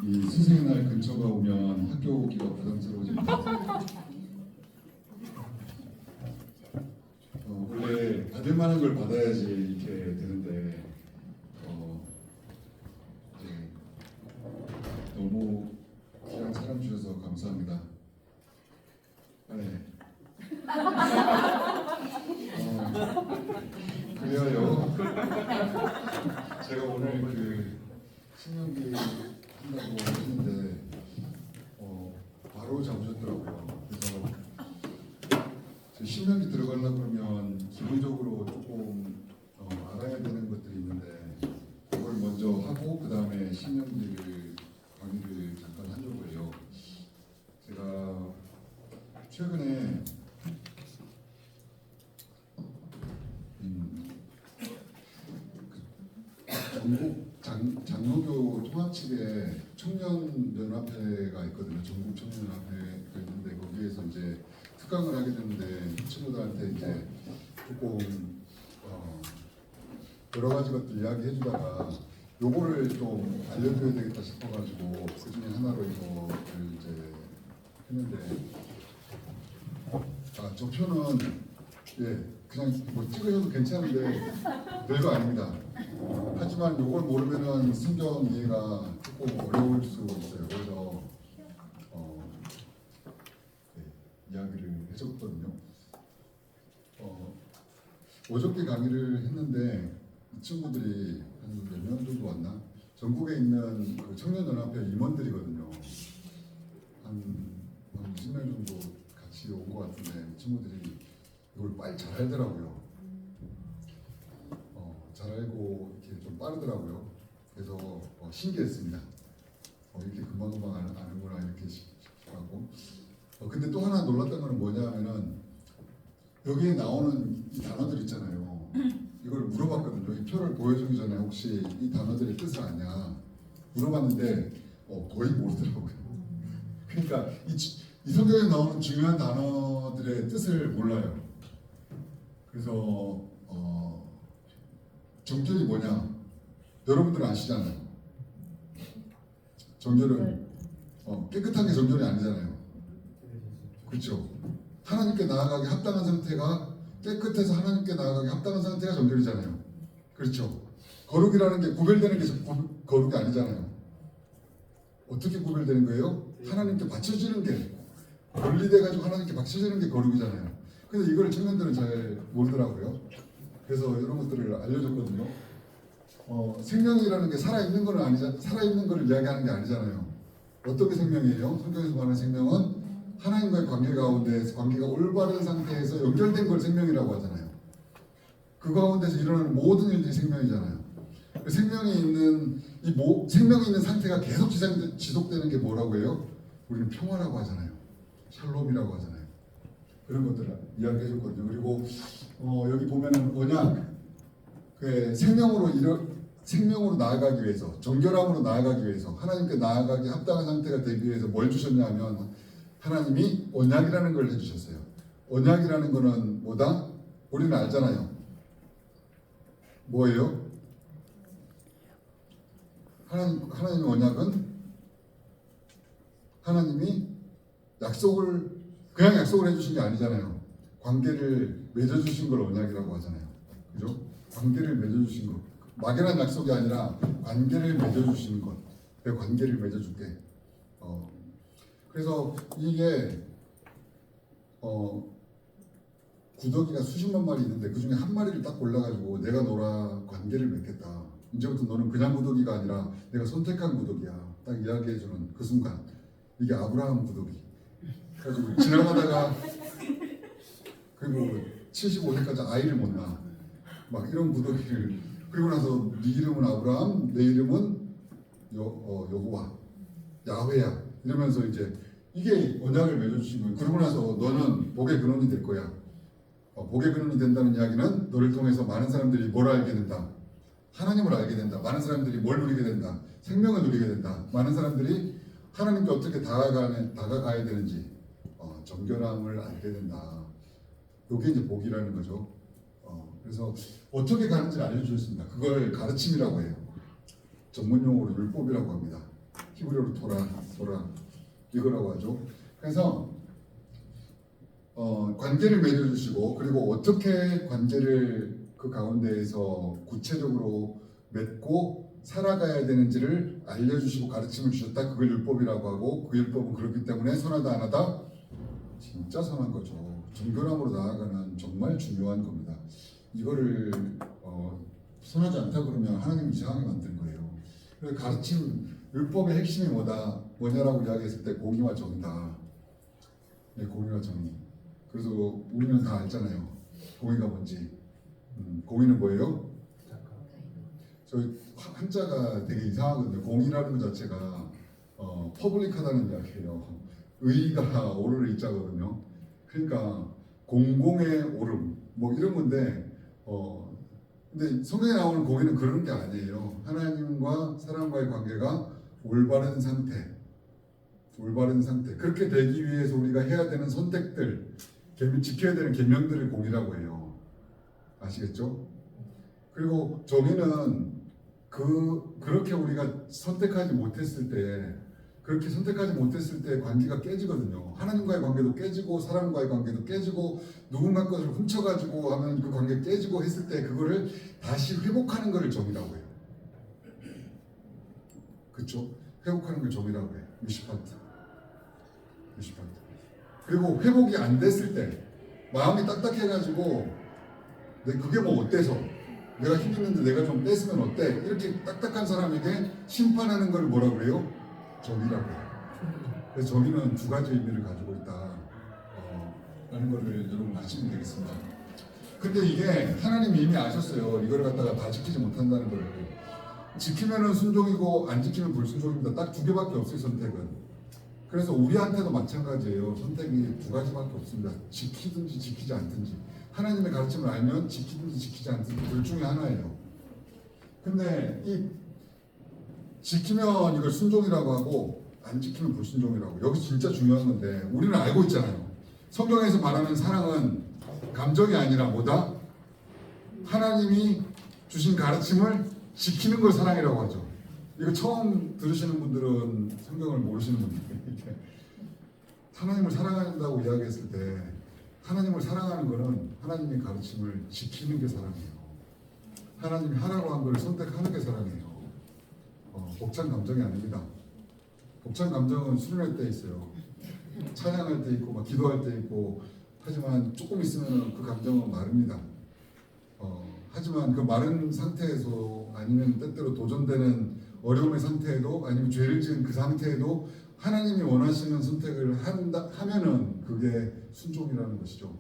이 스승의 날 근처가 오면 학교 오기가 부담스러워집니다. 원래 받을 만한 걸 받아야지 이렇게 되는데 이제 너무 귀한 사람 주셔서 감사합니다. 네. 그래요. 제가 오늘 그 신명기 한다고 했는데 바로 잡으셨더라고요. 그래서 신명기 들어가려고 그러면 기본적으로 조금 알아야 되는 것들이 있는데 그걸 먼저 하고 그 다음에 신명기를 강의를 잠깐 하려고 해요. 제가 최근에 전국 장로교 통합측에 청년연합회가 있거든요. 전국 청년연합회가 있는데 거기에서 이제 특강을 하게 되는데 친구들한테 이제 조금 여러 가지 것들 이야기해주다가 요거를 좀 알려줘야 되겠다 싶어가지고 그 중에 하나로 이거를 이제 했는데 저 표는 그냥 뭐 찍으셔도 괜찮은데 별거 아닙니다. 하지만 이걸 모르면은 성경 이해가 조금 어려울 수 있어요. 그래서 이야기를 해줬거든요. 어저께 강의를 했는데 이 친구들이 한 몇 명 정도 왔나? 전국에 있는 그 청년연합회 임원들이거든요. 한 20명 정도 같이 온 것 같은데 이 친구들이 이걸 빨리 잘 알더라고요. 잘 알고 이렇게 좀 빠르더라고요. 그래서 신기했습니다. 이렇게 금방금방 아는구나 이렇게 하고. 근데 또 하나 놀랐던 거는 뭐냐면은 여기에 나오는 이 단어들 있잖아요. 이걸 물어봤거든요. 이 표를 보여주기 전에 혹시 이 단어들의 뜻을 아냐 물어봤는데 거의 모르더라고요. 그러니까 이 성경에 나오는 중요한 단어들의 뜻을 몰라요. 그래서 정결이 뭐냐? 여러분들은 아시잖아요. 정결은 깨끗한 게 정결이 아니잖아요. 그렇죠? 하나님께 나아가기 합당한 상태가 깨끗해서 하나님께 나아가기 합당한 상태가 정결이잖아요. 그렇죠? 거룩이라는 게 구별되는 게 거룩이 아니잖아요. 어떻게 구별되는 거예요? 하나님께 바쳐지는 게 분리돼가지고 하나님께 바쳐지는 게 거룩이잖아요. 근데 이걸 청년들은 잘 모르더라고요. 그래서 이런 것들을 알려줬거든요. 생명이라는 게 살아있는 거는 살아있는 거를 이야기하는 게 아니잖아요. 어떤 게 생명이에요? 성경에서 말하는 생명은 하나님과의 관계 가운데에서 관계가 올바른 상태에서 연결된 걸 생명이라고 하잖아요. 그 가운데서 일어나는 모든 일들이 생명이잖아요. 생명이 있는 생명이 있는 상태가 계속 지속되는 게 뭐라고 해요? 우리는 평화라고 하잖아요. 샬롬이라고 하잖아요. 그런 것들을 이야기해 줬거든요. 그리고 여기 보면은 언약, 생명으로 나아가기 위해서, 정결함으로 나아가기 위해서, 하나님께 나아가기 합당한 상태가 되기 위해서 뭘 주셨냐 하면 하나님이 언약이라는 걸 해주셨어요. 언약이라는 거는 뭐다? 우리는 알잖아요. 뭐예요? 하나님의 언약은 하나님이 그냥 약속을 해주신 게 아니잖아요. 관계를 맺어주신 걸 언약이라고 하잖아요. 그죠? 관계를 맺어주신 것. 막연한 약속이 아니라 관계를 맺어주시는 것. 내 관계를 맺어줄게. 그래서 이게 구더기가 수십만 마리 있는데 그 중에 한 마리를 딱 골라가지고 내가 너랑 관계를 맺겠다. 이제부터 너는 그냥 구더기가 아니라 내가 선택한 구더기야. 딱 이야기해주는 그 순간 이게 아브라함 구더기. 그래가지고 지나가다가 그리고 75세까지 아이를 못 낳아. 막 이런 구더기를 그리고 나서 네 이름은 아브라함, 내 이름은 여호와, 야훼야 이러면서 이제 이게 언약을 맺어주신 거예요. 그러고 나서 너는 복의 근원이 될 거야. 복의 근원이 된다는 이야기는 너를 통해서 많은 사람들이 뭘 알게 된다. 하나님을 알게 된다. 많은 사람들이 뭘 누리게 된다. 생명을 누리게 된다. 많은 사람들이 하나님께 어떻게 다가가야 되는지 정결함을 알게 된다. 이게 이제 복이라는 거죠. 그래서 어떻게 가는지를 알려주셨습니다. 그걸 가르침이라고 해요. 전문 용어로 율법이라고 합니다. 히브리어로 토라 이거라고 하죠. 그래서 관계를 맺어주시고 그리고 어떻게 관계를 그 가운데에서 구체적으로 맺고 살아가야 되는지를 알려주시고 가르침을 주셨다. 그걸 율법이라고 하고 그 율법은 그렇기 때문에 선하다 안 하다? 진짜 선한 거죠. 정결함으로 나아가는 정말 중요한 겁니다. 이거를 선하지 않다 그러면 하나님 이상하게 만든 거예요. 그래서 가르침 율법의 핵심이 뭐냐라고 이야기했을 때 공의와 정의다. 네, 공의와 정의. 그래서 우리는 다 알잖아요. 공의가 뭔지. 공의는 뭐예요? 저희 한자가 되게 이상하거든요. 공의라는 것 자체가 퍼블릭하다는 이야기예요. 의가 오를 의자거든요. 그러니까 공공의 오름 뭐 이런 건데 근데 성경에 나오는 공의는 그런 게 아니에요. 하나님과 사람과의 관계가 올바른 상태. 그렇게 되기 위해서 우리가 해야 되는 선택들, 지켜야 되는 계명들을 공의라고 해요. 아시겠죠? 그리고 정의는 그렇게 우리가 선택하지 못했을 때 관계가 깨지거든요. 하나님과의 관계도 깨지고 사람과의 관계도 깨지고 누군가 것을 훔쳐가지고 하면 그 관계 깨지고 했을 때 그거를 다시 회복하는 것을 정의라고 해요. 그렇죠? 회복하는 걸 정의라고 해요. 미시파트. 그리고 회복이 안 됐을 때 마음이 딱딱해가지고 그게 뭐 어때서 내가 힘있는데 내가 좀 뺐으면 어때? 이렇게 딱딱한 사람에게 심판하는 걸 뭐라 그래요? 정의라고 해요. 그래서 정의는 두 가지 의미를 가지고 있다 라는 거를 여러분 아시면 되겠습니다. 근데 이게 하나님이 이미 아셨어요. 이걸 갖다가 다 지키지 못한다는 걸. 지키면은 순종이고 안 지키면 불순종입니다. 딱 두 개밖에 없어요, 선택은. 그래서 우리한테도 마찬가지예요. 선택이 두 가지밖에 없습니다. 지키든지 지키지 않든지. 하나님의 가르침을 알면 지키든지 지키지 않든지 둘 중에 하나예요. 근데 이 지키면 이걸 순종이라고 하고 안 지키면 불순종이라고. 여기 진짜 중요한 건데 우리는 알고 있잖아요. 성경에서 말하는 사랑은 감정이 아니라 뭐다? 하나님이 주신 가르침을 지키는 걸 사랑이라고 하죠. 이거 처음 들으시는 분들은 성경을 모르시는 분들 하나님을 사랑한다고 이야기했을 때 하나님을 사랑하는 것은 하나님의 가르침을 지키는 게 사랑이에요. 하나님이 하라고 한 걸 선택하는 게 사랑이에요. 벅찬 감정이 아닙니다. 벅찬 감정은 수련할 때 있어요. 찬양할 때 있고 막 기도할 때 있고 하지만 조금 있으면 그 감정은 마릅니다. 하지만 그 마른 상태에서 아니면 때때로 도전되는 어려움의 상태에도 아니면 죄를 지은 그 상태에도 하나님이 원하시는 선택을 하면은 그게 순종이라는 것이죠.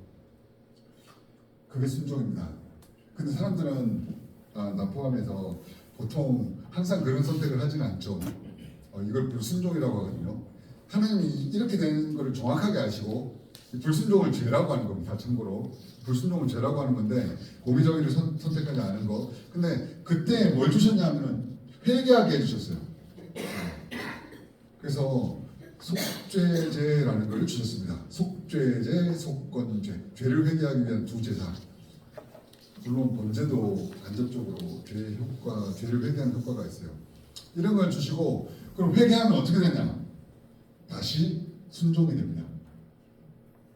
그게 순종입니다. 근데 사람들은 나 포함해서 보통 항상 그런 선택을 하지는 않죠. 이걸 불순종이라고 하거든요. 하나님이 이렇게 되는 것을 정확하게 아시고 불순종을 죄라고 하는 겁니다. 참고로 불순종을 죄라고 하는 건데 공의정의를 선택하지 않은 거. 근데 그때 뭘 주셨냐면은 회개하게 해주셨어요. 그래서 속죄제라는 걸 주셨습니다. 속죄제, 속건죄. 죄를 회개하기 위한 두 제사. 물론 번제도 간접적으로 죄를 회개하는 효과가 있어요. 이런 걸 주시고 그럼 회개하면 어떻게 되냐? 다시 순종이 됩니다.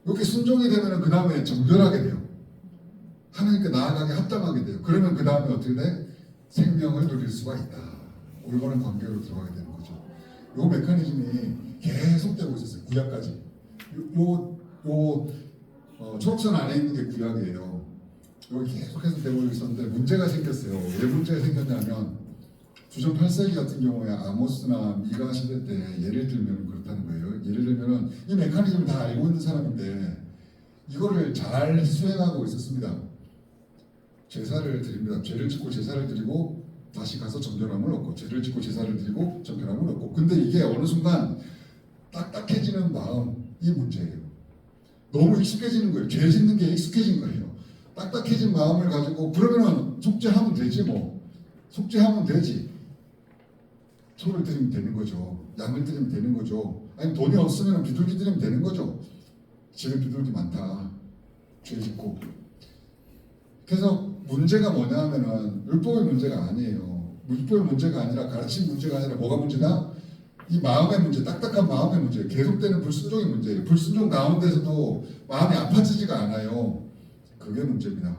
이렇게 순종이 되면 그 다음에 정결하게 돼요. 하나님께 나아가게 합당하게 돼요. 그러면 그 다음에 어떻게 돼? 생명을 누릴 수가 있다. 올바른 관계로 들어가게 되는 거죠. 이 메커니즘이 계속되고 있었어요. 구약까지. 초록선 안에 있는 게 구약이에요. 여기 계속해서 되고 있었는데 문제가 생겼어요. 왜 문제가 생겼냐면 주전 8세기 같은 경우에 아모스나 미가 시대 때 예를 들면 그렇다는 거예요. 예를 들면은 이 메커니즘을 다 알고 있는 사람인데 이거를 잘 수행하고 있었습니다. 제사를 드립니다. 죄를 짓고 제사를 드리고 다시 가서 정결함을 얻고 죄를 짓고 제사를 드리고 정결함을 얻고 근데 이게 어느 순간 딱딱해지는 마음이 문제예요. 너무 익숙해지는 거예요. 죄 짓는 게 익숙해진 거예요. 딱딱해진 마음을 가지고 그러면은 속죄하면 되지 뭐. 속죄하면 되지. 소를 드리면 되는 거죠. 양을 드리면 되는 거죠. 아니 돈이 없으면 비둘기 드리면 되는 거죠. 집에 비둘기 많다. 죄 짓고. 그래서 문제가 뭐냐 하면은 율법의 문제가 아니에요. 율법의 문제가 아니라 가르침 문제가 아니라 뭐가 문제다? 이 마음의 문제, 딱딱한 마음의 문제, 계속되는 불순종의 문제예요. 불순종 가운데서도 마음이 아파지지가 않아요. 그게 문제입니다.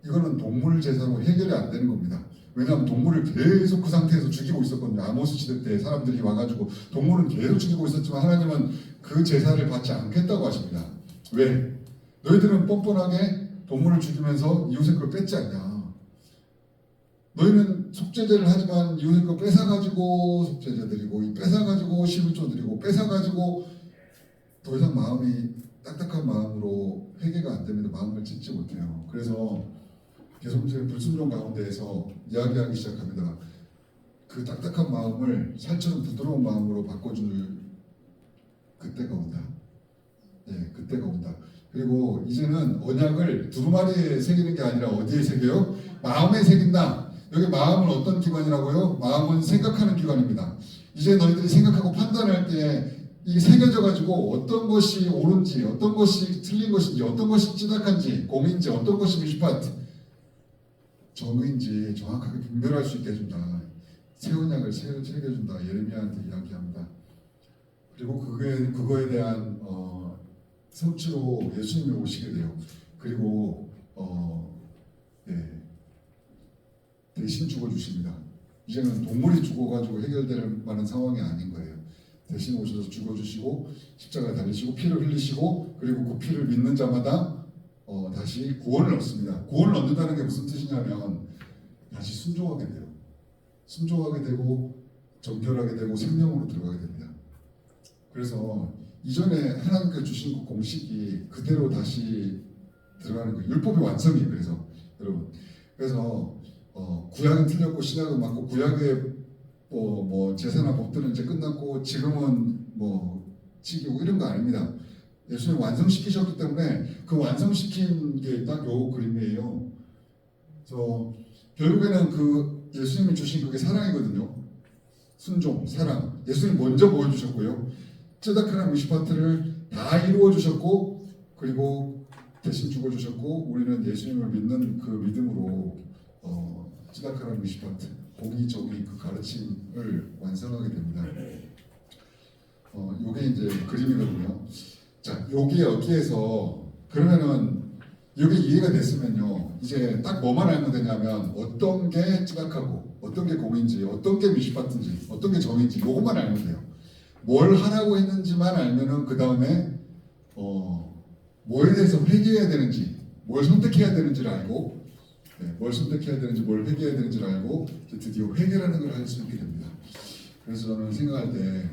이거는 동물 제사로 해결이 안 되는 겁니다. 왜냐하면 동물을 계속 그 상태에서 죽이고 있었거든요. 아모스 시대 때 사람들이 와가지고 동물은 계속 죽이고 있었지만 하나님은 그 제사를 받지 않겠다고 하십니다. 왜? 너희들은 뻔뻔하게 동물을 죽이면서 이웃의 걸 뺏지 않냐. 너희는 속죄제를 하지만 이웃의 거 뺏어가지고 속죄제 드리고 뺏어가지고 11조 드리고 뺏어가지고 더 이상 마음이 딱딱한 마음으로 회개가 안 됩니다. 마음을 찢지 못해요. 그래서 계속적인 불순종 가운데에서 이야기하기 시작합니다. 그 딱딱한 마음을 살처럼 부드러운 마음으로 바꿔줄 그때가 온다. 예, 그때가 온다. 그리고 이제는 언약을 두루마리에 새기는 게 아니라 어디에 새겨요? 마음에 새긴다. 여기 마음은 어떤 기관이라고요? 마음은 생각하는 기관입니다. 이제 너희들이 생각하고 판단할 때 이게 새겨져 가지고 어떤 것이 옳은지, 어떤 것이 틀린 것인지, 어떤 것이 찌닥한지, 공인지, 어떤 것이 미슈파트, 정의인지 정확하게 분별할 수 있게 해준다. 새 언약을 새겨준다. 예레미야한테 이야기합니다. 그리고 그거에 대한 성취로 예수님이 오시게 돼요. 그리고 네, 대신 죽어주십니다. 이제는 동물이 죽어가지고 해결될 만한 상황이 아닌 거예요. 대신 오셔서 죽어주시고 십자가에 달리시고 피를 흘리시고 그리고 그 피를 믿는 자마다 다시 구원을 얻습니다. 구원을 얻는다는 게 무슨 뜻이냐면 다시 순종하게 돼요. 순종하게 되고 정결하게 되고 생명으로 들어가게 됩니다. 그래서 이전에 하나님께 주신 그 공식이 그대로 다시 들어가는 거예요. 율법의 완성이 그래서 여러분. 그래서 구약은 틀렸고 신약은 맞고 구약의 뭐 제사나 법들은 이제 끝났고 지금은 뭐 지키고 이런 거 아닙니다. 예수님 완성시키셨기 때문에 그 완성시킨 게 딱 요 그림이에요. 그래서 결국에는 그 예수님이 주신 그게 사랑이거든요. 순종, 사랑. 예수님 먼저 보여주셨고요. 쯔다크나 미슈파트를 다 이루어 주셨고 그리고 대신 죽어주셨고 우리는 예수님을 믿는 그 믿음으로 쯔다크나 미슈파트 공의 정의 그 가르침을 완성하게 됩니다. 요게 이제 그림이거든요. 자, 여기에서 그러면은 여기 이해가 됐으면요. 이제 딱 뭐만 알면 되냐면 어떤 게 찌각하고 어떤 게 공인지 어떤 게 미슈파트인지 어떤 게 정인지 요것만 알면 돼요. 뭘 하라고 했는지만 알면은 그 다음에 뭐에 대해서 회개해야 되는지 뭘 선택해야 되는지를 알고 뭘 선택해야 되는지 뭘 회개해야 되는지를 알고 이제 드디어 회개라는 걸 할 수 있게 됩니다. 그래서 저는 생각할 때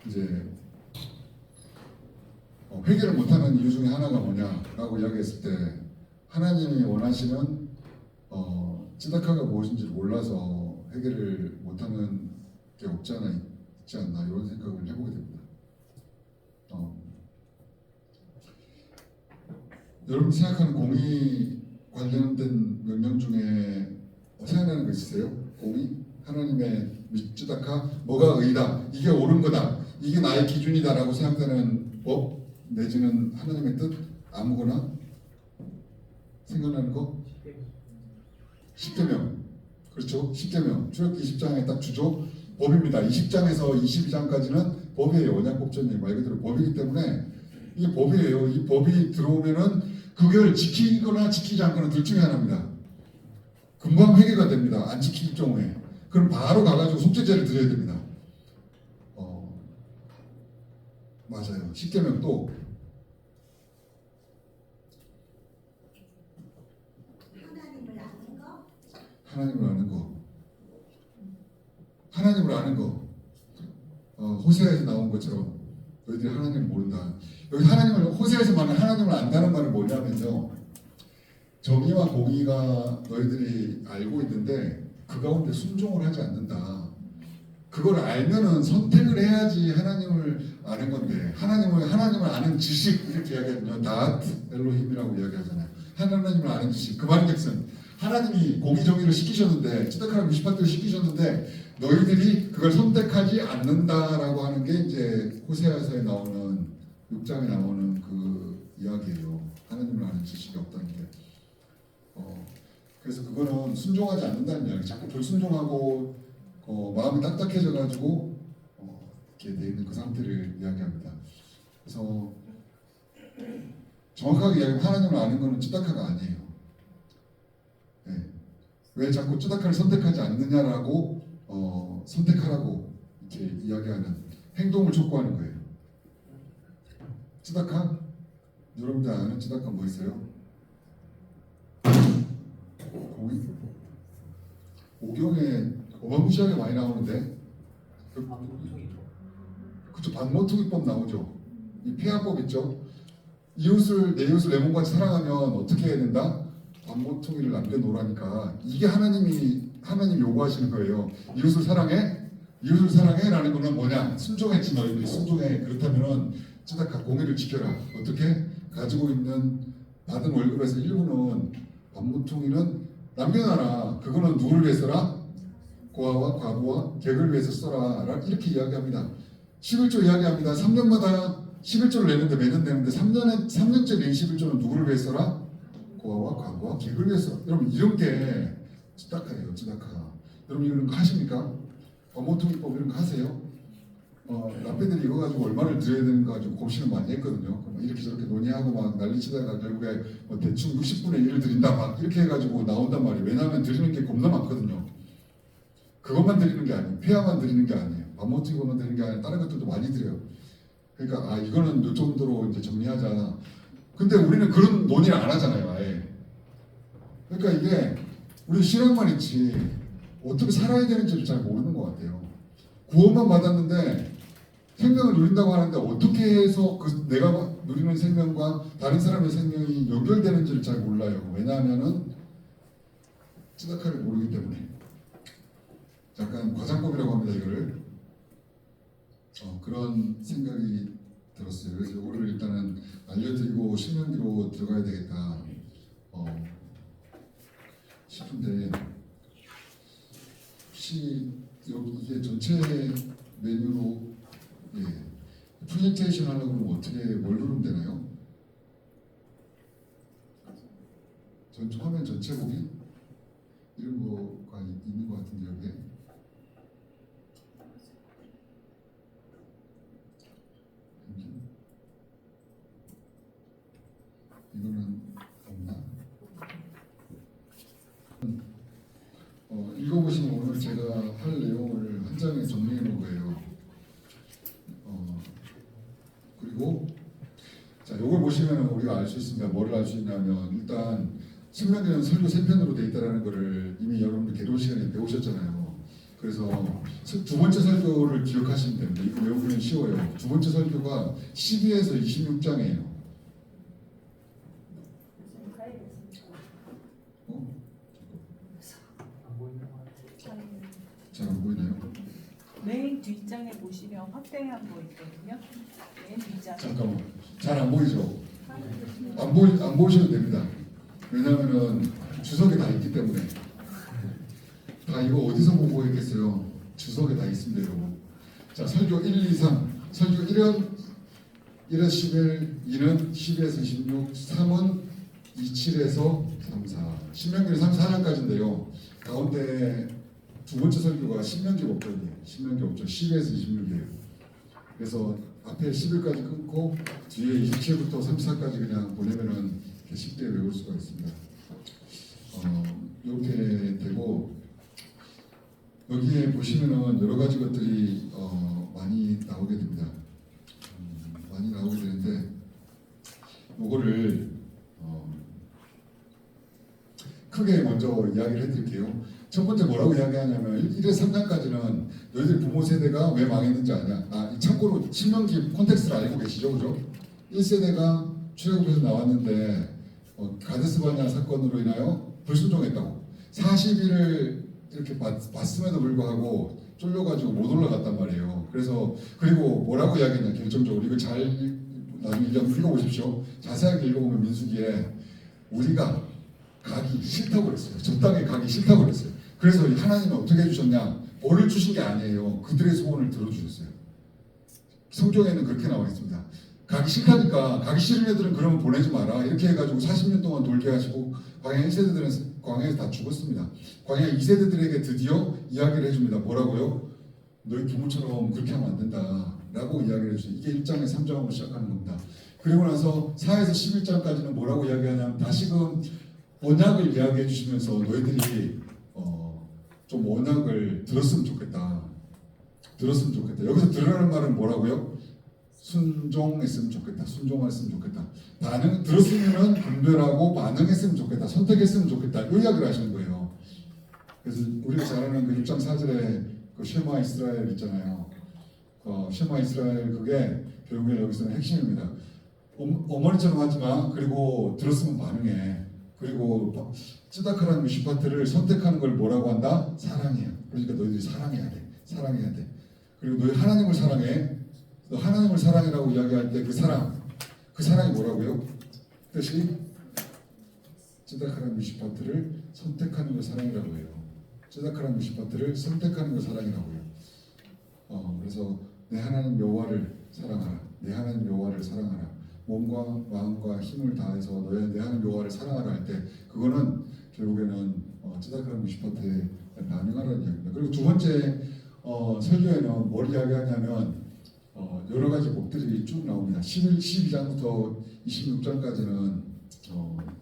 이제 회개를 못하는 이유 중에 하나가 뭐냐라고 이야기했을 때 하나님이 원하시는 찌다카가 무엇인지를 몰라서 회개를 못하는 게 없지 않아 있지 않나 이런 생각을 해보게 됩니다. 여러분 생각하는 공의 관련된 명령 중에 생각나는 거 있으세요? 공의? 하나님의 찌다카 뭐가 의다 이게 옳은 거다 이게 나의 기준이다라고 생각되는 법 내지는 하나님의 뜻 아무거나 생각나는 거? 10계명 그렇죠? 10계명 출애굽기 20장에 딱 주죠. 법입니다. 20장에서 22장까지는 법이에요. 언약법전이 말 그대로 법이기 때문에 이게 법이에요. 이 법이 들어오면은 그걸 지키거나 지키지 않거나 둘 중에 하나입니다. 금방 회개가 됩니다. 안 지킬 경우에. 그럼 바로 가가지고 속죄제를 드려야 됩니다. 맞아요. 10계명 또 하나님을 아는 거. 하나님을 아는 거. 호세아에서 나온 것처럼 너희들이 하나님을 모른다. 여기 하나님을 호세아에서 말하는 하나님을 안다는 말은 뭐냐면요. 정의와 공의가 너희들이 알고 있는데 그 가운데 순종을 하지 않는다. 그걸 알면은 선택을 해야지 하나님을 아는 건데 하나님을 아는 지식 이렇게 이야기하거든요. 다트 엘로힘이라고 이야기하잖아요. 하나님을 아는 지식. 그 말인즉슨 하나님이 공의 정의를 시키셨는데 찌득하고 미시파트를 시키셨는데 너희들이 그걸 선택하지 않는다라고 하는 게 이제 호세아서에 나오는 6장에 나오는 그 이야기예요. 하나님을 아는 지식이 없다는 게. 그래서 그거는 순종하지 않는다는 이야기. 자꾸 불순종하고 마음이 딱딱해져가지고 이렇게 돼 있는 그 상태를 이야기합니다. 그래서 정확하게 이야기하면 하나님을 아는 것은 쯔다카가 아니에요. 네. 왜 자꾸 쯔다카를 선택하지 않느냐라고 선택하라고 이렇게 이야기하는 행동을 촉구하는 거예요. 쯔다카? 여러분들 아는 쯔다카 뭐 있어요? 고기? 오경에 어마무시하게 많이 나오는데 그쵸, 반모퉁이법 나오죠. 이 폐하법 있죠. 이웃을 내 이웃을 내 몸같이 사랑하면 어떻게 해야 된다? 반모퉁이를 남겨놓으라니까. 이게 하나님 요구하시는 거예요. 이웃을 사랑해? 이웃을 사랑해라는 거는 뭐냐? 순종했지 너희들이 순종해. 그렇다면은 쯔다카 공의를 지켜라. 어떻게? 가지고 있는 받은 월급에서 일부는 반모퉁이는 남겨놔라. 그거는 누구를 위해서라? 고아와 과부와 객을 위해서 써라. 이렇게 이야기합니다. 11조 이야기합니다. 3년마다 11조를 내는데 매년 내는데 3년째 낸 11조는 누구를 위해서라? 고아와 과부와 객을 위해서. 여러분 이런 게 쯔다카예요. 쯔다카. 여러분 이런 거 하십니까? 반모퉁이법 이런 거 하세요? 라페들이 이거 가지고 얼마를 드려야 되는 거 가지고 고민을 많이 했거든요. 이렇게 저렇게 논의하고 막 난리치다가 결국에 대충 60분의 1을 드린다 막 이렇게 해가지고 나온단 말이에요. 왜냐하면 드리는 게 겁나 많거든요. 그것만 드리는 게 아니에요. 폐하만 드리는 게 아니에요. 반모퉁이만 드리는 게 아니라 다른 것들도 많이 드려요. 그러니까 이거는 이 정도로 이제 정리하자. 근데 우리는 그런 논의를 안 하잖아요. 아예. 그러니까 이게 우리 신앙만 있지 어떻게 살아야 되는지를 잘 모르는 것 같아요. 구원만 받았는데 생명을 누린다고 하는데 어떻게 해서 내가 누리는 생명과 다른 사람의 생명이 연결되는지를 잘 몰라요. 왜냐하면은 쯔다카를 모르기 때문에. 약간 과장법이라고 합니다. 이거를 그런 생각이 들었어요. 그래서 이거를 일단은 알려드리고 신명기로 들어가야 되겠다 싶은데 혹시 이게 전체 메뉴로 프레젠테이션 하려고 그러면 어떻게 뭘 누르면 되나요? 화면 전체 보기? 이런 거가 있는 것 같은데 여기에 이거는 없나? 읽어보시면 오늘 제가 할 내용을 한 장에 정리해 놓은 거예요. 그리고 자, 이걸 보시면 우리가 알 수 있습니다. 뭐를 알 수 있냐면 일단 신명기는 설교 3편으로 돼 있다는 것을 이미 여러분들 개론 시간에 배우셨잖아요. 그래서 두 번째 설교를 기억하시면 됩니다. 이거 외우기는 쉬워요. 두 번째 설교가 12에서 26장이에요. 잘 안 보이나요? 맨 뒷장에 보시면 확대한 거 있거든요. 맨 뒷장. 잠깐만. 잘 안 보이죠? 안 보셔도 됩니다. 왜냐하면은 주석에 다 있기 때문에. 다 이거 어디서 보고 했겠어요? 주석에 다 있습니다, 여러분. 자, 설교 1, 2, 3. 설교 1은 1에서 11, 2는 12에서 26, 3은 27에서 34. 신명기는 34장까지인데요. 가운데 두 번째 설교가 신명기 목전이에요. 신명기 목전 12에서 26이에요. 그래서 앞에 11까지 끊고 뒤에 27부터 34까지 그냥 보내면은 쉽게 외울 수가 있습니다. 이렇게 되고 여기에 보시면은 여러 가지 것들이 많이 나오게 됩니다. 많이 나오게 되는데 이거를 크게 먼저 이야기를 해드릴게요. 첫 번째 뭐라고 이야기하냐면 1에서 3장까지는 너희들 부모 세대가 왜 망했는지 아냐. 참고로 신명기 콘텍스트를 알고 계시죠, 그죠? 1세대가 출애굽에서 나왔는데 가데스 바냐 사건으로 인하여 불순종했다고 40일을 이렇게 봤음에도 불구하고 쫄려가지고 못 올라갔단 말이에요. 그리고 뭐라고 이야기했냐 결정적으로 이걸 잘 나중에 읽어보십시오. 자세하게 읽어보면 민수기에 우리가 가기 싫다고 그랬어요. 저 땅에 가기 싫다고 그랬어요. 그래서 하나님은 어떻게 해주셨냐? 벌을 주신 게 아니에요. 그들의 소원을 들어주셨어요. 성경에는 그렇게 나와 있습니다. 가기 싫다니까 가기 싫은 애들은 그러면 보내지 마라. 이렇게 해가지고 40년 동안 돌게 하시고 광야 1세대들은 광야에서 다 죽었습니다. 광야 2세대들에게 드디어 이야기를 해줍니다. 뭐라고요? 너희 부모처럼 그렇게 하면 안 된다라고 이야기를 해주세요. 이게 1장의 3장으로 시작하는 겁니다. 그리고 나서 4에서 11장까지는 뭐라고 이야기하냐면 다시금 언약을 이야기해 주시면서 너희들이 좀 언약을 들었으면 좋겠다. 들었으면 좋겠다. 여기서 들으라는 말은 뭐라고요? 순종했으면 좋겠다. 순종했으면 좋겠다. 들었으면은 분별하고 반응했으면 좋겠다. 선택했으면 좋겠다. 이 이야기를 하시는 거예요. 그래서 우리가 잘 아는 그 6장 4절에 그 쉐마 이스라엘 있잖아요. 쉐마 이스라엘 그게 결국에 여기서는 핵심입니다. 어머니처럼 하지 마. 그리고 들었으면 반응해. 그리고 쯔다카라는 미슈파트를 선택하는 걸 뭐라고 한다? 사랑해요. 그러니까 너희들이 사랑해야 돼. 사랑해야 돼. 그리고 너희 하나님을 사랑해. 너 하나님을 사랑해라고 이야기할 때 그 사랑이 뭐라고요? 뜻이 쯔다카라는 미슈파트를 선택하는 걸 사랑이라고 해요. 쯔다카라는 미슈파트를 선택하는 걸 사랑이라고 해요. 그래서 내 하나님 여호와를 사랑하라. 내 하나님 여호와를 사랑하라. 몸과 마음과 힘을 다해서 내 하나님 여호와를 사랑하라 할 때 그거는 결국에는 쯔다카라는 미슈파트에 반응하라는 이야기입니다. 그리고 두 번째 설교에는 뭘 이야기하냐면 여러 가지 목들이 쭉 나옵니다. 12장부터 26장까지는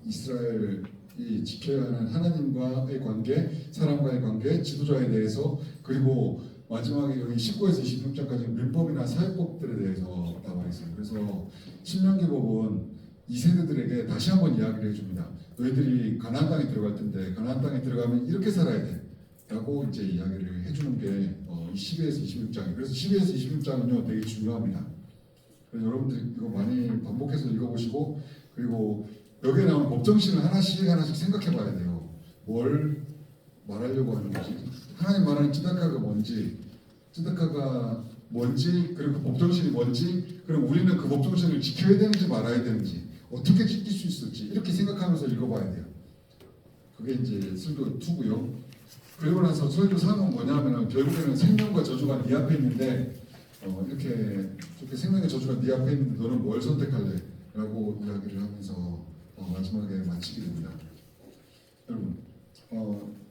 이스라엘이 지켜야 하는 하나님과의 관계, 사람과의 관계, 지도자에 대해서 그리고 마지막에 여기 19에서 26장까지 민법이나 사회법들에 대해서 나와 있어요. 그래서 신명기법은 이 세대들에게 다시 한번 이야기를 해줍니다. 너희들이 가나안 땅에 들어갈 텐데 가나안 땅에 들어가면 이렇게 살아야 돼. 라고 이제 이야기를 해주는 게 12에서 26장이에요. 그래서 12에서 26장은요 되게 중요합니다. 그래서 여러분들 이거 많이 반복해서 읽어보시고 그리고 여기에 나오는 법정신을 하나씩 생각해 봐야 돼요. 뭘 말하려고 하는 거지? 하나님 말하는 쯔다카가 뭔지 그리고 법정신이 뭔지 그럼 우리는 그 법정신을 지켜야 되는지 말아야 되는지 어떻게 지킬 수 있을지 이렇게 생각하면서 읽어봐야 돼요. 그게 이제 설교 2고요. 그리고 나서 설교 3은 뭐냐면 결국에는 생명과 저주가 네 앞에 있는데 이렇게 생명의 저주가 네 앞에 있는데 너는 뭘 선택할래? 라고 이야기를 하면서 마지막에 마치게 됩니다. 여러분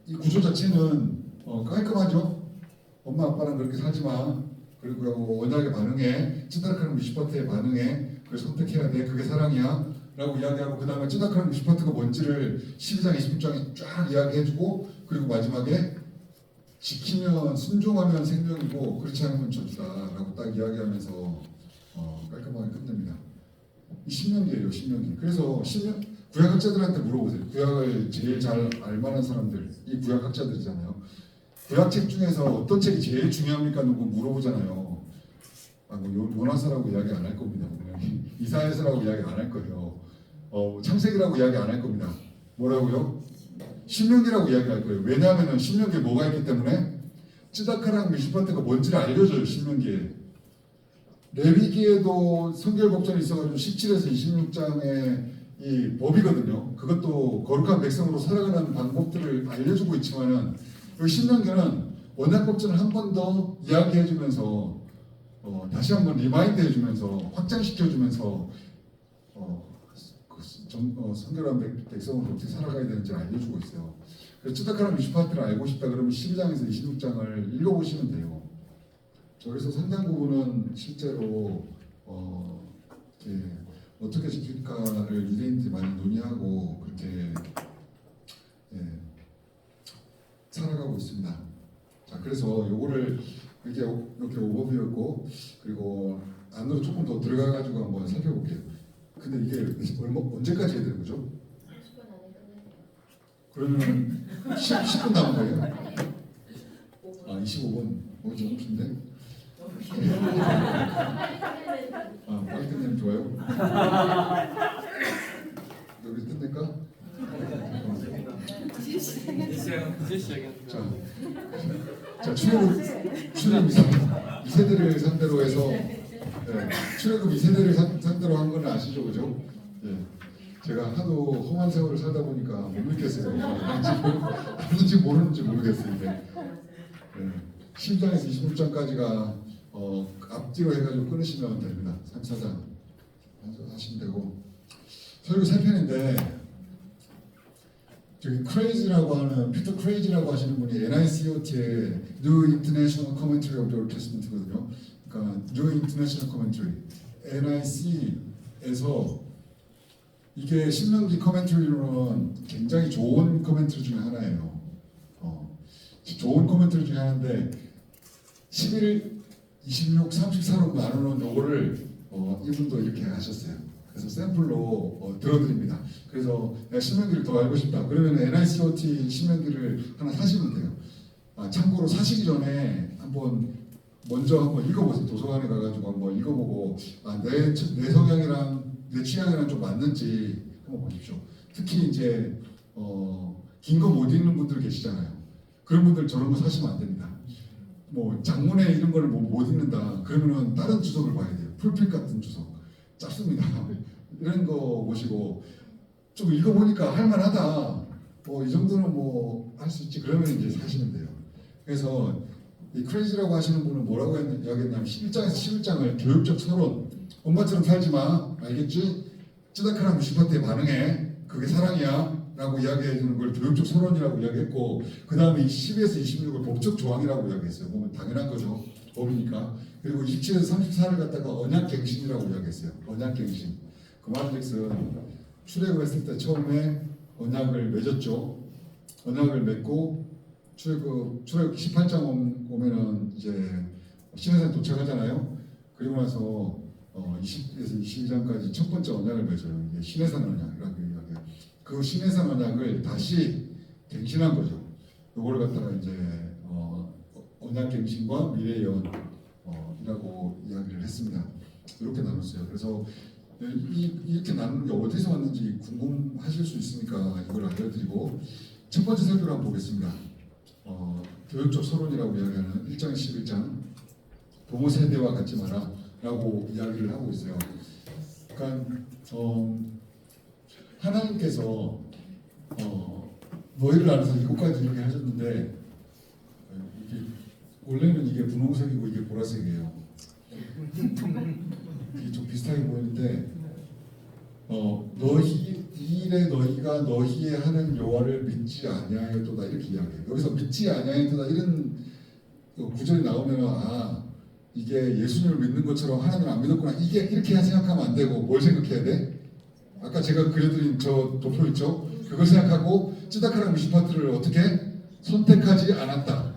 이 구조 자체는 깔끔하죠? 엄마 아빠랑 그렇게 살지 마. 그리고 언약에 반응해. 쯔다카라는 미슈파트에 반응해. 그걸 선택해야 돼. 그게 사랑이야. 라고 이야기하고 그 다음에 쯔다카라는 미슈파트가 뭔지를 12장, 26장에 쫙 이야기해주고 그리고 마지막에 지키면 순종하면 생명이고 그렇지 않으면 저주다 라고 딱 이야기하면서 깔끔하게 끝냅니다. 이 신명기예요. 신명기. 그래서 구약학자들한테 물어보세요. 구약을 제일 잘 알만한 사람들 이 구약학자들이잖아요. 구약책 중에서 어떤 책이 제일 중요합니까? 누구 물어보잖아요. 요나서라고 이야기 안 할 겁니다. 이사야서라고 이야기 안 할 거예요. 창세기라고 이야기 안 할 겁니다. 뭐라고요? 신명기라고 이야기할 거예요. 왜냐하면 신명기에 뭐가 있기 때문에 쯔다카랑 미슈파트가 뭔지를 알려줘요. 신명기에. 레위기에도 성결법전이 있어가지고 17에서 26장에 이 법이거든요. 그것도 거룩한 백성으로 살아가는 방법들을 알려주고 있지만은 이 신명기는 언약법전을 한 번 더 이야기해주면서 다시 한번 리마인드 해주면서 확장시켜주면서 성결한 백성으로 어떻게 살아가야 되는지 알려주고 있어요. 그래서 쯔다카랑 미슈파트를 알고 싶다 그러면 12장에서 26장을 읽어보시면 돼요. 저기서 상당 부분은 실제로 어떻게 지킬까를 유대인들이 많이 논의하고 그렇게 살아가고 있습니다. 자, 그래서 요거를 이렇게 오버뷰였고 그리고 안으로 조금 더 들어가가지고 한번 살펴볼게요. 근데 이게 언제까지 해야 되는 거죠? 10분 안에 끝낼게요. 그러면 10분 남은 거예요? 25분. 좀 긴데? 빨리 끝내면 좋아요. 여기서 끝낼까? 자, 출애굽 2세대를 상대로 해서 출애굽 2세대를 상대로 한 건 아시죠, 그죠? 제가 하도 험한 세월을 살다 보니까 못 믿겠어요. 아는지 모르는지 모르겠어요. 10장에서 26장까지가 앞뒤로 해가지고 끊으시면 됩니다. 3, 4장 하시면 되고 설교 3편인데 저기 크레이지라고 하는 피터 크레이지라고 하시는 분이 NICOT의 New International Commentary of the Old Testament거든요. 그러니까 New International Commentary NIC에서 이게 신명기 커멘터리로는 굉장히 좋은 커멘터리 중에 하나예요. 좋은 커멘터리 중에 하나인데 11, 26, 34로 나누는 요거를 이분도 이렇게 하셨어요. 그래서 샘플로 들어드립니다. 그래서 내가 신명기를 더 알고 싶다. 그러면 NICOT 신명기를 하나 사시면 돼요. 참고로 사시기 전에 먼저 한번 읽어보세요. 도서관에 가가지고 한번 읽어보고 내 성향이랑 내 취향이랑 좀 맞는지 한번 보십시오. 특히 이제 긴 거 못 읽는 분들 계시잖아요. 그런 분들 저런 거 사시면 안 됩니다. 뭐 장문에 이런 거를 못 읽는다. 그러면은 다른 주석을 봐야 돼요. 풀필 같은 주석. 짧습니다. 이런 거 보시고 좀 읽어보니까 할만하다. 이 정도는 뭐 할 수 있지. 그러면 이제 사시면 돼요. 그래서 이 크레이지라고 하시는 분은 뭐라고 이야기했냐면 11장에서 11장을 교육적 서론. 엄마처럼 살지 마. 알겠지? 찌다카랑 무시파트에 반응해. 그게 사랑이야. 라고 이야기해주는 걸 교육적 서론이라고 이야기했고 그 다음에 12에서 26을 법적 조항이라고 이야기했어요. 보면 당연한 거죠. 법이니까. 그리고 27에서 34를 갖다가 언약갱신이라고 이야기했어요. 언약갱신. 그 말은즉슨 출애굽 했을 때 처음에 언약을 맺었죠. 언약을 맺고 출애굽 18장 오면은 이제 시내산 도착하잖아요. 그리고 나서 20에서 22장까지 첫 번째 언약을 맺어요. 이게 시내산 언약이라고 이야기해요. 그 시내산 언약을 다시 갱신한 거죠. 요걸 갖다가 이제 언약갱신과 미래예언이라고 이야기를 했습니다. 이렇게 나눴어요. 그래서 이렇게 나누는 게 어디서 왔는지 궁금하실 수 있으니까 이걸 알려드리고 첫 번째 설교를 한번 보겠습니다. 교육적 서론이라고 이야기하는 1장 11장 부모 세대와 같지 마라 라고 이야기를 하고 있어요. 그러니까 하나님께서 너희를 알아서 7가지 이렇게 하셨는데 원래는 이게 분홍색이고 이게 보라색이에요. 이게 좀 비슷하게 보이는데 너희 이 일에 너희가 너희의 하는 여호와를 믿지 아니하였도다 이렇게 이야기해요. 여기서 믿지 아니하였도다 이런 구절이 나오면 이게 예수님을 믿는 것처럼 하나님을 안 믿었구나 이렇게 생각하면 안 되고 뭘 생각해야 돼? 아까 제가 그려드린 저 도표 있죠? 그걸 생각하고 찌다카랑 무시파트를 어떻게 선택하지 않았다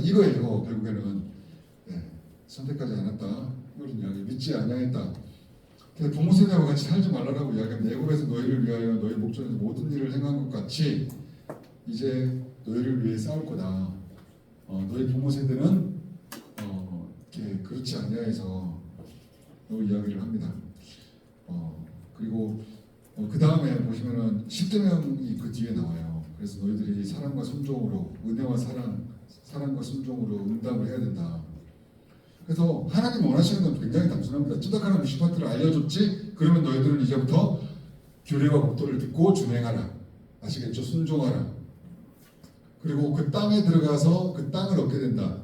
이거예요. 결국에는 선택하지 않았다 이런 이야기. 믿지 아니하였다. 근데 부모 세대와 같이 살지 말라라고 이야기합니다. 애굽에서 너희를 위하여 너희 목전에서 모든 일을 행한 것 같이 이제 너희를 위해 싸울 거다. 너희 부모 세대는 이렇게 그렇지 아니하여서 이 이야기를 합니다. 그리고 그 다음에 보시면은 10계명이 그 뒤에 나와요. 그래서 너희들이 사랑과 순종으로 은혜와 사랑과 순종으로 응답을 해야 된다. 그래서 하나님 원하시는 건 굉장히 단순합니다. 찌다카랑 무시파트를 알려줬지? 그러면 너희들은 이제부터 규례와 법도를 듣고 준행하라. 아시겠죠? 순종하라. 그리고 그 땅에 들어가서 그 땅을 얻게 된다.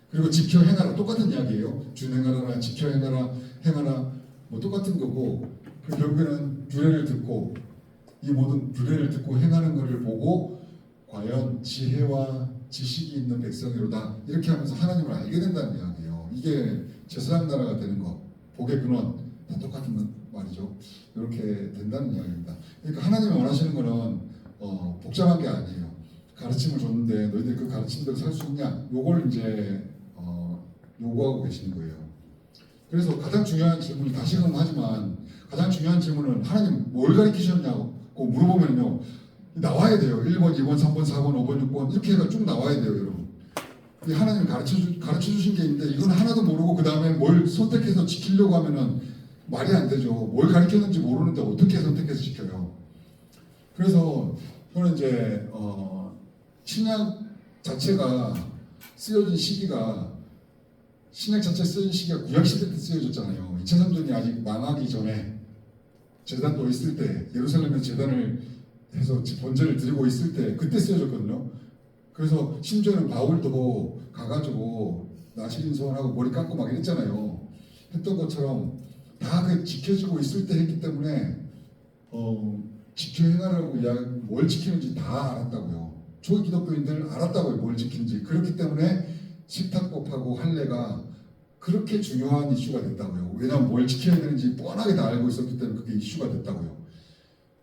그리고 지켜 행하라. 똑같은 이야기예요. 준행하라, 지켜 행하라 뭐 똑같은 거고 결국에는 규례를 듣고 이 모든 규례를 듣고 행하는 것을 보고 과연 지혜와 지식이 있는 백성이로다 이렇게 하면서 하나님을 알게 된다는 이야기예요. 이게 제사장 나라가 되는 것 복의 근원 다 똑같은 말이죠. 이렇게 된다는 이야기입니다. 그러니까 하나님이 원하시는 거는 복잡한 게 아니에요. 가르침을 줬는데 너희들이 그 가르침대로 살 수 있냐? 요걸 이제 요구하고 계시는 거예요. 그래서 가장 중요한 질문이 다시금 하지만 가장 중요한 질문은 하나님 뭘 가르치셨냐고 물어보면요. 나와야 돼요. 1번, 2번, 3번, 4번, 5번, 6번 이렇게 해가 쭉 나와야 돼요. 여러분. 하나님이 가르쳐 주신 게 있는데 이건 하나도 모르고 그 다음에 뭘 선택해서 지키려고 하면은 말이 안 되죠. 뭘 가르쳤는지 모르는데 어떻게 선택해서 지켜요. 그래서 저는 이제 신약 자체가 쓰여진 시기가 신약 자체 쓰여진 시기가 구약시대 때 쓰여졌잖아요. 2차 성전이 아직 망하기 전에 제단도 있을 때 예루살렘에서 제단을 해서 번제를 드리고 있을 때 그때 쓰여졌거든요. 그래서 심지어는 바울도 가가지고 나시린 소원하고 머리 감고 막 이랬잖아요. 했던 것처럼 다 그 지켜지고 있을 때 했기 때문에 지켜 행하라고 뭘 지키는지 다 알았다고요. 초기 기독교인들 알았다고요. 뭘 지키는지. 그렇기 때문에 식탁법하고 할례가 그렇게 중요한 이슈가 됐다고요. 왜냐하면 뭘 지켜야 되는지 뻔하게 다 알고 있었기 때문에 그게 이슈가 됐다고요.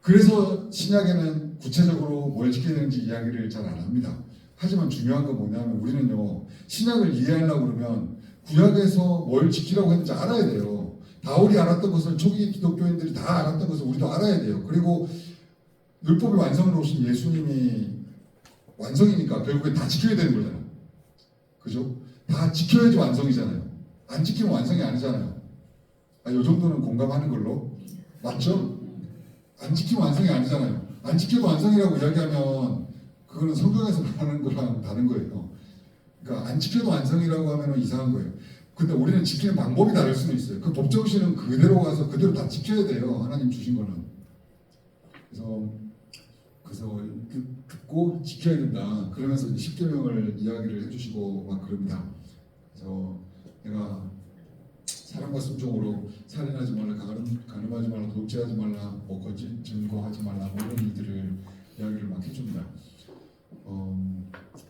그래서 신약에는 구체적으로 뭘 지켜야 되는지 이야기를 잘 안 합니다. 하지만 중요한 건 뭐냐면 우리는요, 신약을 이해하려고 그러면 구약에서 뭘 지키라고 했는지 알아야 돼요. 바울이 알았던 것을 초기 기독교인들이 다 알았던 것을 우리도 알아야 돼요. 그리고 율법의 완성으로 오신 예수님이 완성이니까 결국에 다 지켜야 되는 거잖아요. 그죠? 다 지켜야지 완성이잖아요. 안 지키면 완성이 아니잖아요. 이 정도는 공감하는 걸로. 맞죠? 안 지키면 완성이 아니잖아요. 안 지켜도 완성이라고 이야기하면 그거는 성경에서 말하는 거랑 다른 거예요. 그러니까 안 지켜도 완성이라고 하면 이상한 거예요. 근데 우리는 지키는 방법이 다를 수는 있어요. 그 법정신은 그대로 가서 그대로 다 지켜야 돼요. 하나님 주신 거는. 그래서 듣고 지켜야 된다. 그러면서 10계명을 이야기를 해주시고 막 그럽니다. 그래서 내가 사랑과 순종으로 살인하지 말라, 간음하지 말라, 도둑질하지 말라, 뭐 거짓 증거하지 말라, 뭐 이런 일들을 이야기를 막 해줍니다.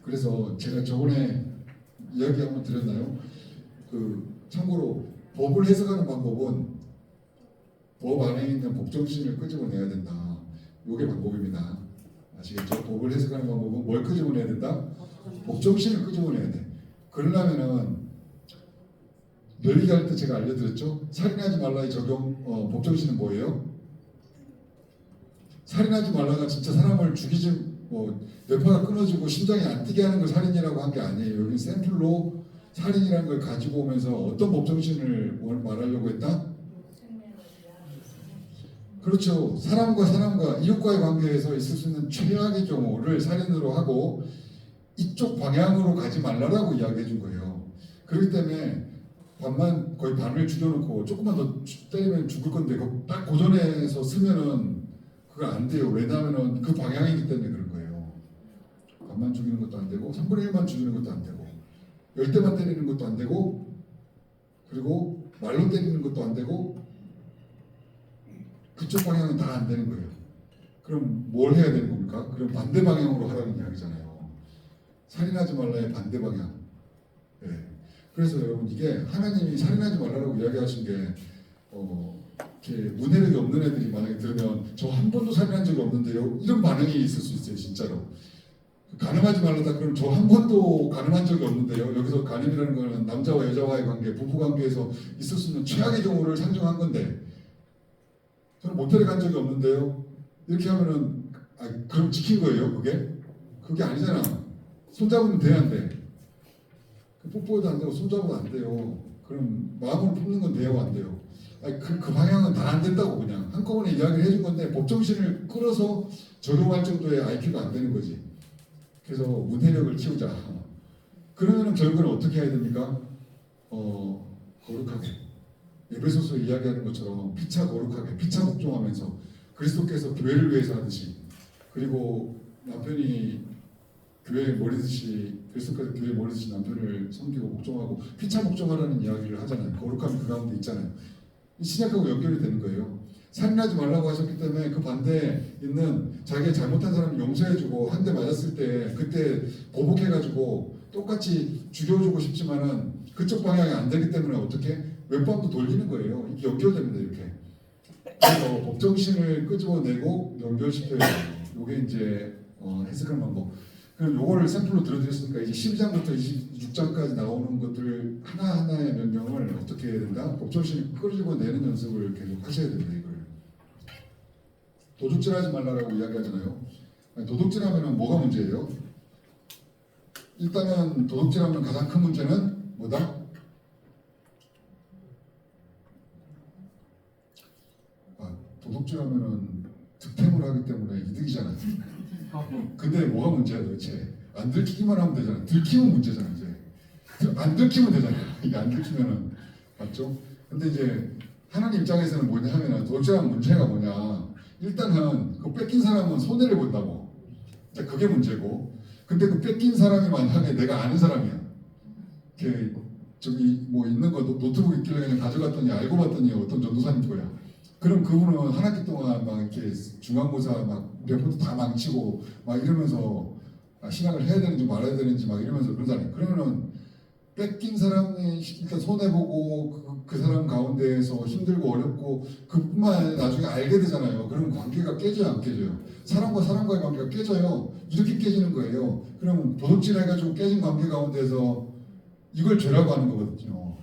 그래서 제가 저번에 이야기 한번 드렸나요? 참고로 법을 해석하는 방법은 법 안에 있는 법정신을 끄집어내야 된다. 이게 방법입니다. 아시겠죠? 법을 해석하는 방법은 뭘 끄집어내야 된다? 법정신을 끄집어내야 돼. 그러려면은 늘 얘기할 때 제가 알려드렸죠? 살인하지 말라의 적용 법정신은 뭐예요? 살인하지 말라가 진짜 사람을 죽이지 뇌파가 끊어지고 심장이 안 뛰게 하는 걸 살인이라고 한 게 아니에요. 여기는 샘플로 살인이라는 걸 가지고 오면서 어떤 법정신을 말하려고 했다? 그렇죠. 사람과 이웃과의 관계에서 있을 수 있는 최악의 경우를 살인으로 하고 이쪽 방향으로 가지 말라라고 이야기해 준 거예요. 그렇기 때문에 거의 반을 죽여놓고 조금만 더 때리면 죽을 건데 딱 고전에서 쓰면은 그거 안 돼요. 왜냐하면은 그 방향이기 때문에 그런 거예요. 반만 죽이는 것도 안 되고 3분의 1만 죽이는 것도 안 되고 10대만 때리는 것도 안 되고 그리고 말로 때리는 것도 안 되고 그쪽 방향은 다 안 되는 거예요. 그럼 뭘 해야 되는 겁니까? 그럼 반대 방향으로 하라는 이야기잖아요. 살인하지 말라의 반대 방향. 네. 그래서 여러분 이게 하나님이 살인하지 말라고 이야기하신 게 이렇게 문해력이 없는 애들이 만약에 들으면 저 한 번도 살인한 적이 없는데요. 이런 반응이 있을 수 있어요. 진짜로. 간음하지 말라다 그럼 저 한 번도 간음한 적이 없는데요. 여기서 간음이라는 거는 남자와 여자와의 관계, 부부 관계에서 있을 수 있는 최악의 경우를 상정한 건데 저는 모텔에 간 적이 없는데요. 이렇게 하면은 그럼 지킨 거예요, 그게? 그게 아니잖아. 손잡으면 돼, 안 돼? 뽀뽀해도 안 되고 손잡아도 안 돼요. 그럼 마음으로 품는 건 돼요, 안 돼요? 그 방향은 다 안 된다고 그냥 한꺼번에 이야기를 해준 건데 법정신을 끌어서 적용할 정도의 IQ가 안 되는 거지. 그래서 문해력을 키우자. 그러면은 결국은 어떻게 해야 됩니까? 거룩하게. 에베소서 이야기하는 것처럼 피차 거룩하게, 피차 복종하면서 그리스도께서 교회를 위해서 하듯이 그리고 남편이 교회에 머리듯이 그리스도께서 교회에 머리듯이 남편을 섬기고 복종하고 피차 복종하라는 이야기를 하잖아요. 거룩함이 그 가운데 있잖아요. 신약하고 연결이 되는 거예요. 살인하지 말라고 하셨기 때문에 그 반대에 있는 자기가 잘못한 사람 용서해주고 한 대 맞았을 때 그때 보복해가지고 똑같이 죽여주고 싶지만은 그쪽 방향이 안 되기 때문에 어떻게 왼밤도 돌리는 거예요. 이게 연결됩니다. 이렇게. 그래서 법정신을 끄집어내고 연결시켜야 돼요. 이게 이제 해석하는 방법. 그럼 요거를 샘플로 들어드렸으니까 이제 12장부터 26장까지 나오는 것들 하나하나의 명령을 어떻게 해야 된다? 법정신을 끄집어내는 연습을 계속 하셔야 됩니다. 이걸. 도둑질하지 말라라고 이야기하잖아요. 도둑질하면 뭐가 문제예요? 일단은 도둑질하면 가장 큰 문제는 뭐다? 도둑질하면은 득템을 하기 때문에 이득이잖아요. 근데 뭐가 문제야 도대체? 안 들키기만 하면 되잖아. 들키면 문제잖아 이제. 안 들키면 되잖아요. 이게 안 들키면은 맞죠? 근데 이제 하나님 입장에서는 뭐냐 하면은 도둑질하는 문제가 뭐냐? 일단은 그 뺏긴 사람은 손해를 본다고. 자, 그게 문제고. 근데 그 뺏긴 사람이 만약에 내가 아는 사람이야. 이렇게 저기 뭐 있는 거 노트북 있길래 그냥 가져갔더니 알고 봤더니 어떤 전도사님 거야. 그럼 그분은 한 학기 동안 막 이렇게 중간고사 막 레포트 다 망치고 막 이러면서 신학을 해야 되는지 말아야 되는지 막 이러면서 그러잖아요. 그러면은 뺏긴 사람이 일단 손해보고 그 사람 가운데에서 힘들고 어렵고 그뿐만 아니라 나중에 알게 되잖아요. 그럼 관계가 깨져요, 안 깨져요? 사람과 사람과의 관계가 깨져요. 이렇게 깨지는 거예요. 그럼 도둑질 해가지고 깨진 관계 가운데서 이걸 죄라고 하는 거거든요.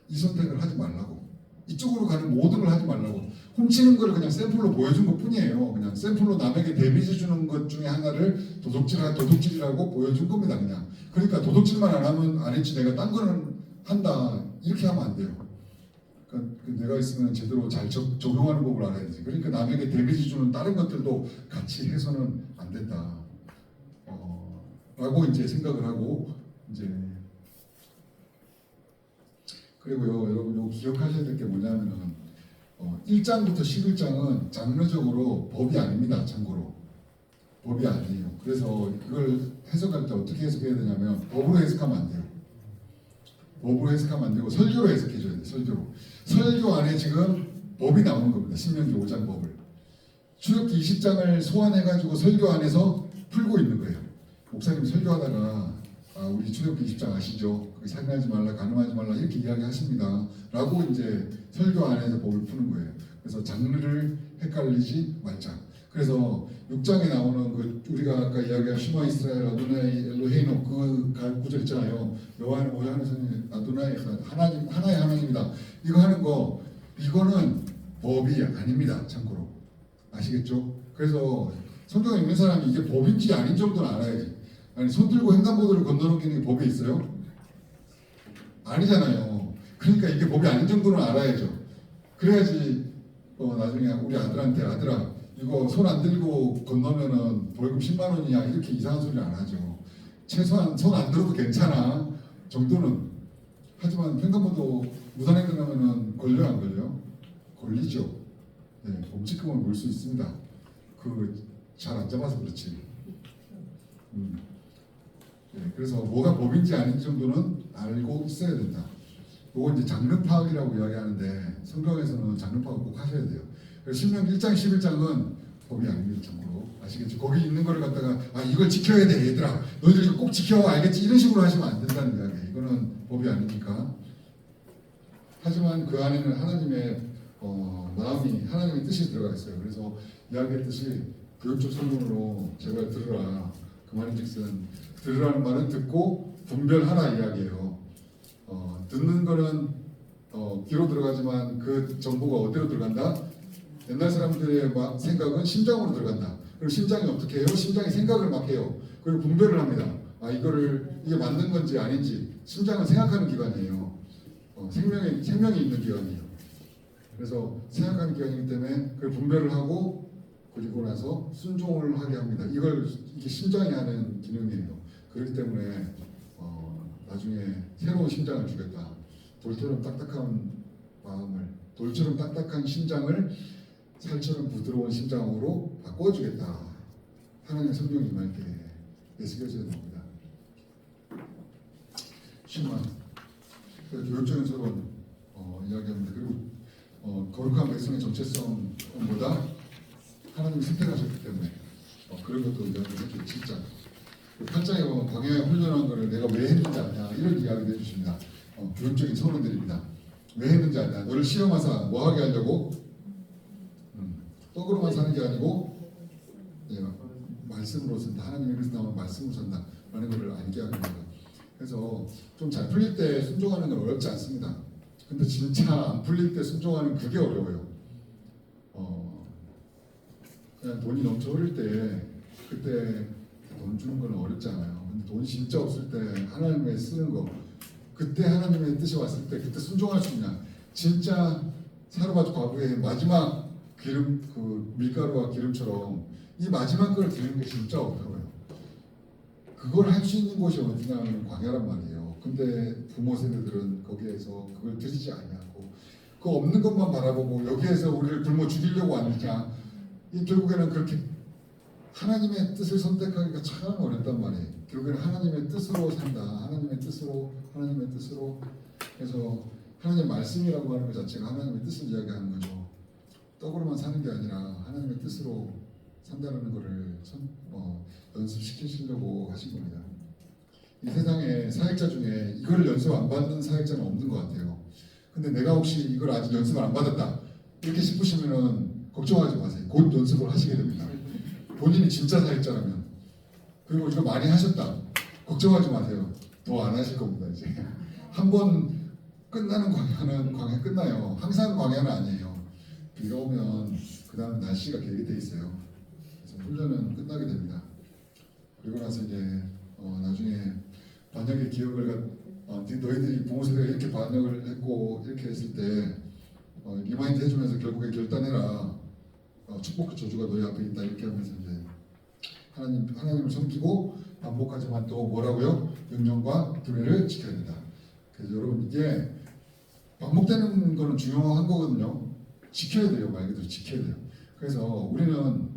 이 선택을 하지 말라고. 이쪽으로 가는 모든 걸 하지 말라고. 훔치는 거를 그냥 샘플로 보여준 것 뿐이에요. 그냥 샘플로 남에게 데미지 주는 것 중에 하나를 도둑질이라고 보여준 겁니다. 그냥. 그러니까 도둑질만 안 하면 안 했지 내가 딴 거는 한다. 이렇게 하면 안 돼요. 그러니까 내가 있으면 제대로 잘 적용하는 법을 알아야지. 그러니까 남에게 데미지 주는 다른 것들도 같이 해서는 안 된다. 라고 이제 생각을 하고 이제 그리고요 여러분 기억하셔야 될 게 뭐냐면은 1장부터 11장은 장르적으로 법이 아닙니다. 참고로 법이 아니에요. 그래서 그걸 해석할 때 어떻게 해석해야 되냐면 법으로 해석하면 안 돼요. 법으로 해석하면 안 되고 설교로 해석해줘야 돼요. 설교로. 설교 안에 지금 법이 나오는 겁니다. 신명기 5장 법을. 출애굽기 20장을 소환해가지고 설교 안에서 풀고 있는 거예요. 목사님 설교하다가 우리 출애굽기 20장 아시죠? 거기 살인하지 말라, 간음하지 말라 이렇게 이야기하십니다. 라고 이제 설교 안에서 법을 푸는 거예요. 그래서 장르를 헷갈리지 말자. 그래서 6장에 나오는 그 우리가 아까 이야기한 슈마 이스라엘 아도나이 엘로헤이노 그 구절 있잖아요. 여호와는 오야하는 아도나이 하나님 하나의 하나님이다. 이거 하는 거 이거는 법이 아닙니다. 참고로 아시겠죠? 그래서 성경에 있는 사람이 이게 법인지 아닌 정도는 알아야지. 아니 손 들고 횡단보도를 건너넘기는 게 법에 있어요? 아니잖아요. 그러니까 이게 법이 아닌 정도는 알아야죠. 그래야지 나중에 우리 아들한테 아들아 이거 손 안 들고 건너면은 벌금 10만 원이야 이렇게 이상한 소리 안 하죠. 최소한 손 안 들어도 괜찮아 정도는. 하지만 횡단보도 무단횡단하면은 걸려요 안 걸려요? 걸리죠. 네, 범칙금을 물 수 있습니다. 그 잘 안 잡아서 그렇지. 네, 그래서 뭐가 법인지 아닌지 정도는 알고 있어야 된다. 그거 이제 장르 파악이라고 이야기하는데 성경에서는 장르 파악 꼭 하셔야 돼요. 그래서 신명기 1장 11장은 법이 아닙니다. 참고로 아시겠죠? 거기 있는 거를 갖다가 이걸 지켜야 돼 얘들아 너희들 이거 꼭 지켜 알겠지? 이런 식으로 하시면 안 된다는 이야기예요. 이거는 법이 아니니까. 하지만 그 안에는 하나님의 마음이 하나님의 뜻이 들어가 있어요. 그래서 이야기했듯이 교육적 설문으로 제발 들으라. 그 말인즉슨 들으라는 말은 듣고 분별하라 이야기예요. 듣는 거는 귀로 들어가지만 그 정보가 어디로 들어간다? 옛날 사람들의 생각은 심장으로 들어간다. 그리고 심장이 어떻게 해요? 심장이 생각을 막 해요. 그리고 분별을 합니다. 이게 맞는 건지 아닌지. 심장은 생각하는 기관이에요. 생명이 있는 기관이에요. 그래서 생각하는 기관이기 때문에 그 분별을 하고 그리고 나서 순종을 하게 합니다. 이게 심장이 하는 기능이에요. 그렇기 때문에 나중에 새로운 심장을 주겠다. 돌처럼 딱딱한 마음을, 돌처럼 딱딱한 심장을 살처럼 부드러운 심장으로 바꿔주겠다. 하나님의 성령이 임할게 예수께서야 됩니다. 신만 교육적인 서론 이야기합니다. 그리고 거룩한 백성의 정체성보다 하나님이 선택하셨기 때문에 그런 것도 이야기했죠. 진짜 8장에 보면 광야에 훈련한 거를 내가 왜 했는지 아냐 이런 이야기를 해주십니다. 교육적인 서론들입니다. 왜 했는지 아냐 너를 시험하사 뭐 하게 하려고? 떡으로만 사는 게 아니고 말씀으로 산다. 하나님의 그래서 나오는 말씀으로 산다 라는 것을 알게 하는 겁니다. 그래서 좀 잘 풀릴 때 순종하는 건 어렵지 않습니다. 근데 진짜 안 풀릴 때 순종하는 그게 어려워요. 그냥 돈이 넘쳐 흐를 때 그때 돈 주는 건 어렵지 않아요. 근데 돈이 진짜 없을 때 하나님의 쓰는 거 그때 하나님의 뜻이 왔을 때 그때 순종할 수 있냐. 진짜 사르밧 과부의 마지막 기름 그 밀가루와 기름처럼 이 마지막 걸 드리는 게 진짜 어려워요. 그걸 할 수 있는 곳이 어디냐면 광야란 말이에요. 근데 부모 세대들은 거기에서 그걸 드리지 않냐고 그 없는 것만 바라보고 여기에서 우리를 굶어 죽이려고 하느냐. 결국에는 그렇게 하나님의 뜻을 선택하기가 참 어렵단 말이에요. 결국에는 하나님의 뜻으로 산다. 하나님의 뜻으로 그래서 하나님의 말씀이라고 하는 것 자체가 하나님의 뜻을 이야기하는 거죠. 떡으로만 사는 게 아니라 하나님의 뜻으로 산다는 것을 연습시키시려고 하신 겁니다. 이 세상에 사역자 중에 이걸 연습 안 받는 사역자는 없는 것 같아요. 근데 내가 혹시 이걸 아직 연습을 안 받았다 이렇게 싶으시면은 걱정하지 마세요. 곧 연습을 하시게 됩니다. 본인이 진짜 사역자라면. 그리고 이거 많이 하셨다 걱정하지 마세요. 더 안 하실 겁니다. 이제 한 번 끝나는 광야는 광야 끝나요. 항상 광야는 아니에요. 비가 오면 그 다음 날씨가 계획돼 있어요. 그래서 훈련은 끝나게 됩니다. 그리고 나서 이제 나중에 반역의 기억을 너희들이 부모 세대가 이렇게 반역을 했고 이렇게 했을 때 리마인드 해주면서 결국에 결단해라. 축복과 저주가 너희 앞에 있다 이렇게 하면서 이제 하나님을 섬기고 반복하지만 또 뭐라고요? 명령과 규례를 지켜야 된다. 그래서 여러분 이게 반복되는 거는 중요한 거거든요. 지켜야 돼요. 말 그대로 지켜야 돼요. 그래서 우리는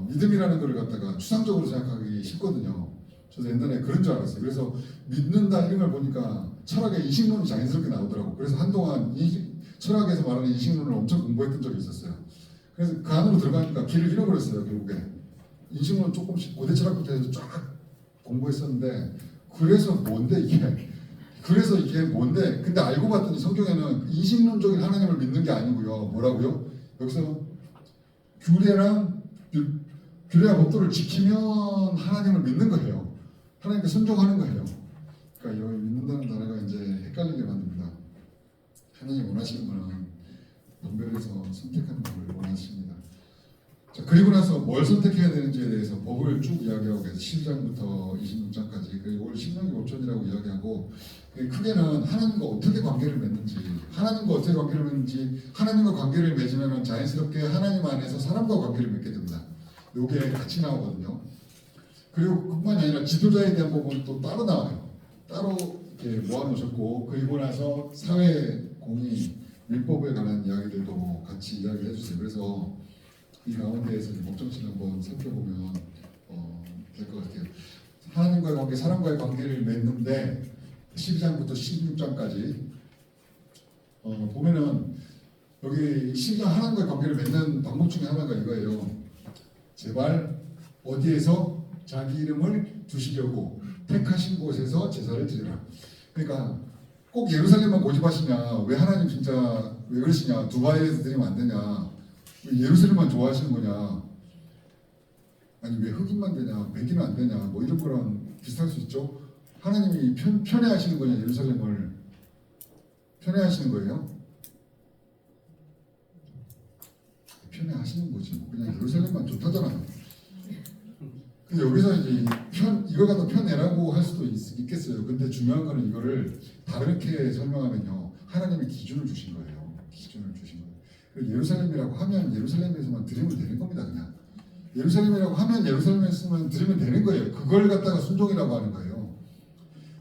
믿음이라는 걸 갖다가 추상적으로 생각하기 쉽거든요. 저도 옛날에 그런 줄 알았어요. 그래서 믿는다 이런 걸 보니까 철학에 인식론이 자연스럽게 나오더라고. 그래서 한동안 철학에서 말하는 인식론을 엄청 공부했던 적이 있었어요. 그래서 그 안으로 들어가니까 길을 잃어버렸어요. 결국에 인식론 조금씩 고대 철학부터 해서 쫙 공부했었는데 그래서 뭔데 이게? 그래서 이게 뭔데? 근데 알고 봤더니 성경에는 인식론적인 하나님을 믿는 게 아니고요. 뭐라고요? 여기서 규례와 법도를 지키면 하나님을 믿는 거예요. 하나님께 순종하는 거예요. 그러니까 여기 믿는다는 단어가 이제 헷갈리게 만듭니다. 하나님 원하시는 거는 분별해서 선택하는 걸 원하십니다. 자, 그리고 나서 뭘 선택해야 되는지에 대해서 법을 쭉 이야기하고 계서 10장부터 26장까지 그리고 오늘 신명기 법전이라고 이야기하고 크게는 하나님과 어떻게 관계를 맺는지 하나님과 관계를 맺으면 자연스럽게 하나님 안에서 사람과 관계를 맺게 됩니다. 이게 같이 나오거든요. 그리고 그뿐만이 아니라 지도자에 대한 부분은 또 따로 나와요. 따로 이렇게 모아놓으셨고 그리고 나서 사회 공의 율법에 관한 이야기들도 같이 이야기를 해주세요. 그래서 이 가운데에서 목적지를 한번 살펴보면 될 것 같아요. 하나님과의 관계, 사람과의 관계를 맺는데 12장부터 16장까지 보면은 여기 12장 하나님과의 관계를 맺는 방법 중에 하나가 이거예요. 제발 어디에서 자기 이름을 두시려고 택하신 곳에서 제사를 드리라. 그러니까 꼭 예루살렘만 고집하시냐? 왜 하나님 진짜 왜 그러시냐? 두바이에서 드리면 안 되냐? 왜 예루살렘만 좋아하시는 거냐? 아니 왜 흑인만 되냐? 백인은 안 되냐? 뭐 이런 거랑 비슷할 수 있죠. 하나님이 편애하시는 거냐? 예루살렘을 편애하시는 거예요? 편애하시는 거지. 그냥 예루살렘만 좋다잖아요. 근데 여기서 이제 이걸 갖다 편애라고 할 수도 있겠어요. 근데 중요한 거는 이거를 다르게 설명하면요. 하나님의 기준을 주신 거예요. 기준을 주신 거예요. 그리고 예루살렘이라고 하면 예루살렘에서만 드리면 되는 겁니다. 그냥 예루살렘이라고 하면 예루살렘에서만 드리면 되는 거예요. 그걸 갖다가 순종이라고 하는 거예요.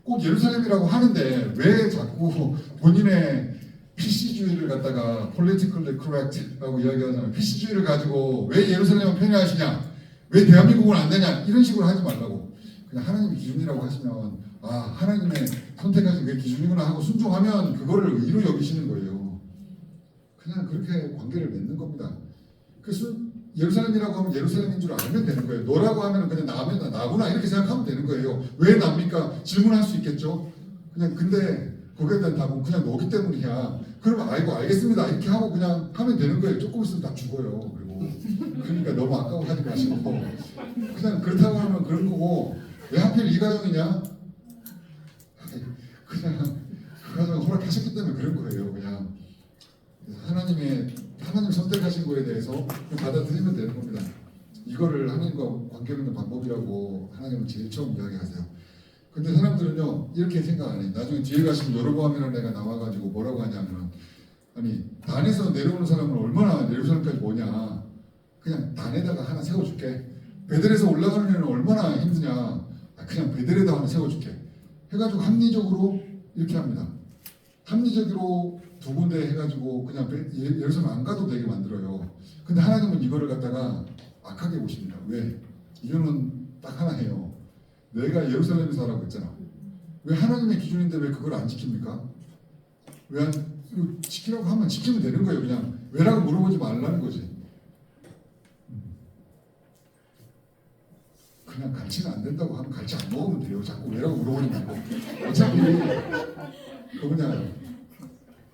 꼭 예루살렘이라고 하는데 왜 자꾸 본인의 PC주의를 갖다가 politically correct라고 이야기하잖아요. PC주의를 가지고 왜 예루살렘을 편애하시냐? 왜 대한민국은 안 되냐? 이런 식으로 하지 말라고. 그냥 하나님의 기준이라고 하시면 하나님의 선택하신 그 기준이구나 하고 순종하면 그거를 의로 여기시는 거예요. 그냥 그렇게 관계를 맺는 겁니다. 예루살렘이라고 하면 예루살렘인 줄 알면 되는 거예요. 너라고 하면 그냥 나구나 이렇게 생각하면 되는 거예요. 왜 납니까? 질문할 수 있겠죠. 그냥 근데 거기에 대한 답은 그냥 너기 때문이야. 그러면 알겠습니다 이렇게 하고 그냥 하면 되는 거예요. 조금 있으면 다 죽어요. 그러니까 너무 아까워하지 마시고 그냥 그렇다고 하면 그런 거고 왜 하필 이 가정이냐? 그냥 그 가정을 허락하셨기 때문에 그런 거예요. 그냥 하나님 선택하신 거에 대해서 받아들이면 되는 겁니다. 이거를 하나님과 관계 맺는 방법이라고 하나님은 제일 처음 이야기하세요. 근데 사람들은요 이렇게 생각 안 해요. 나중에 뒤에 가시면 여로보암이라는 애가 나와가지고 뭐라고 하냐면 아니 단에서 내려오는 사람은 얼마나 예루살렘까지 뭐냐? 그냥 단에다가 하나 세워줄게. 베델에서 올라가는 애는 얼마나 힘드냐? 그냥 베델에다 하나 세워줄게. 해가지고 합리적으로 이렇게 합니다. 합리적으로 두 군데 해가지고 그냥 예루살렘 안 가도 되게 만들어요. 근데 하나님은 이거를 갖다가 악하게 보십니다. 왜? 이유는 딱 하나예요. 내가 예루살렘에 살라고 했잖아. 왜 하나님의 기준인데 왜 그걸 안 지킵니까? 왜 이거 지키라고 하면 지키면 되는 거예요. 그냥 왜라고 물어보지 말라는 거지. 그냥 갈치는 안 된다고 하면 갈치 안 먹으면 돼요. 자꾸 왜라고 물어보지 말고. 어차피 그 뭐냐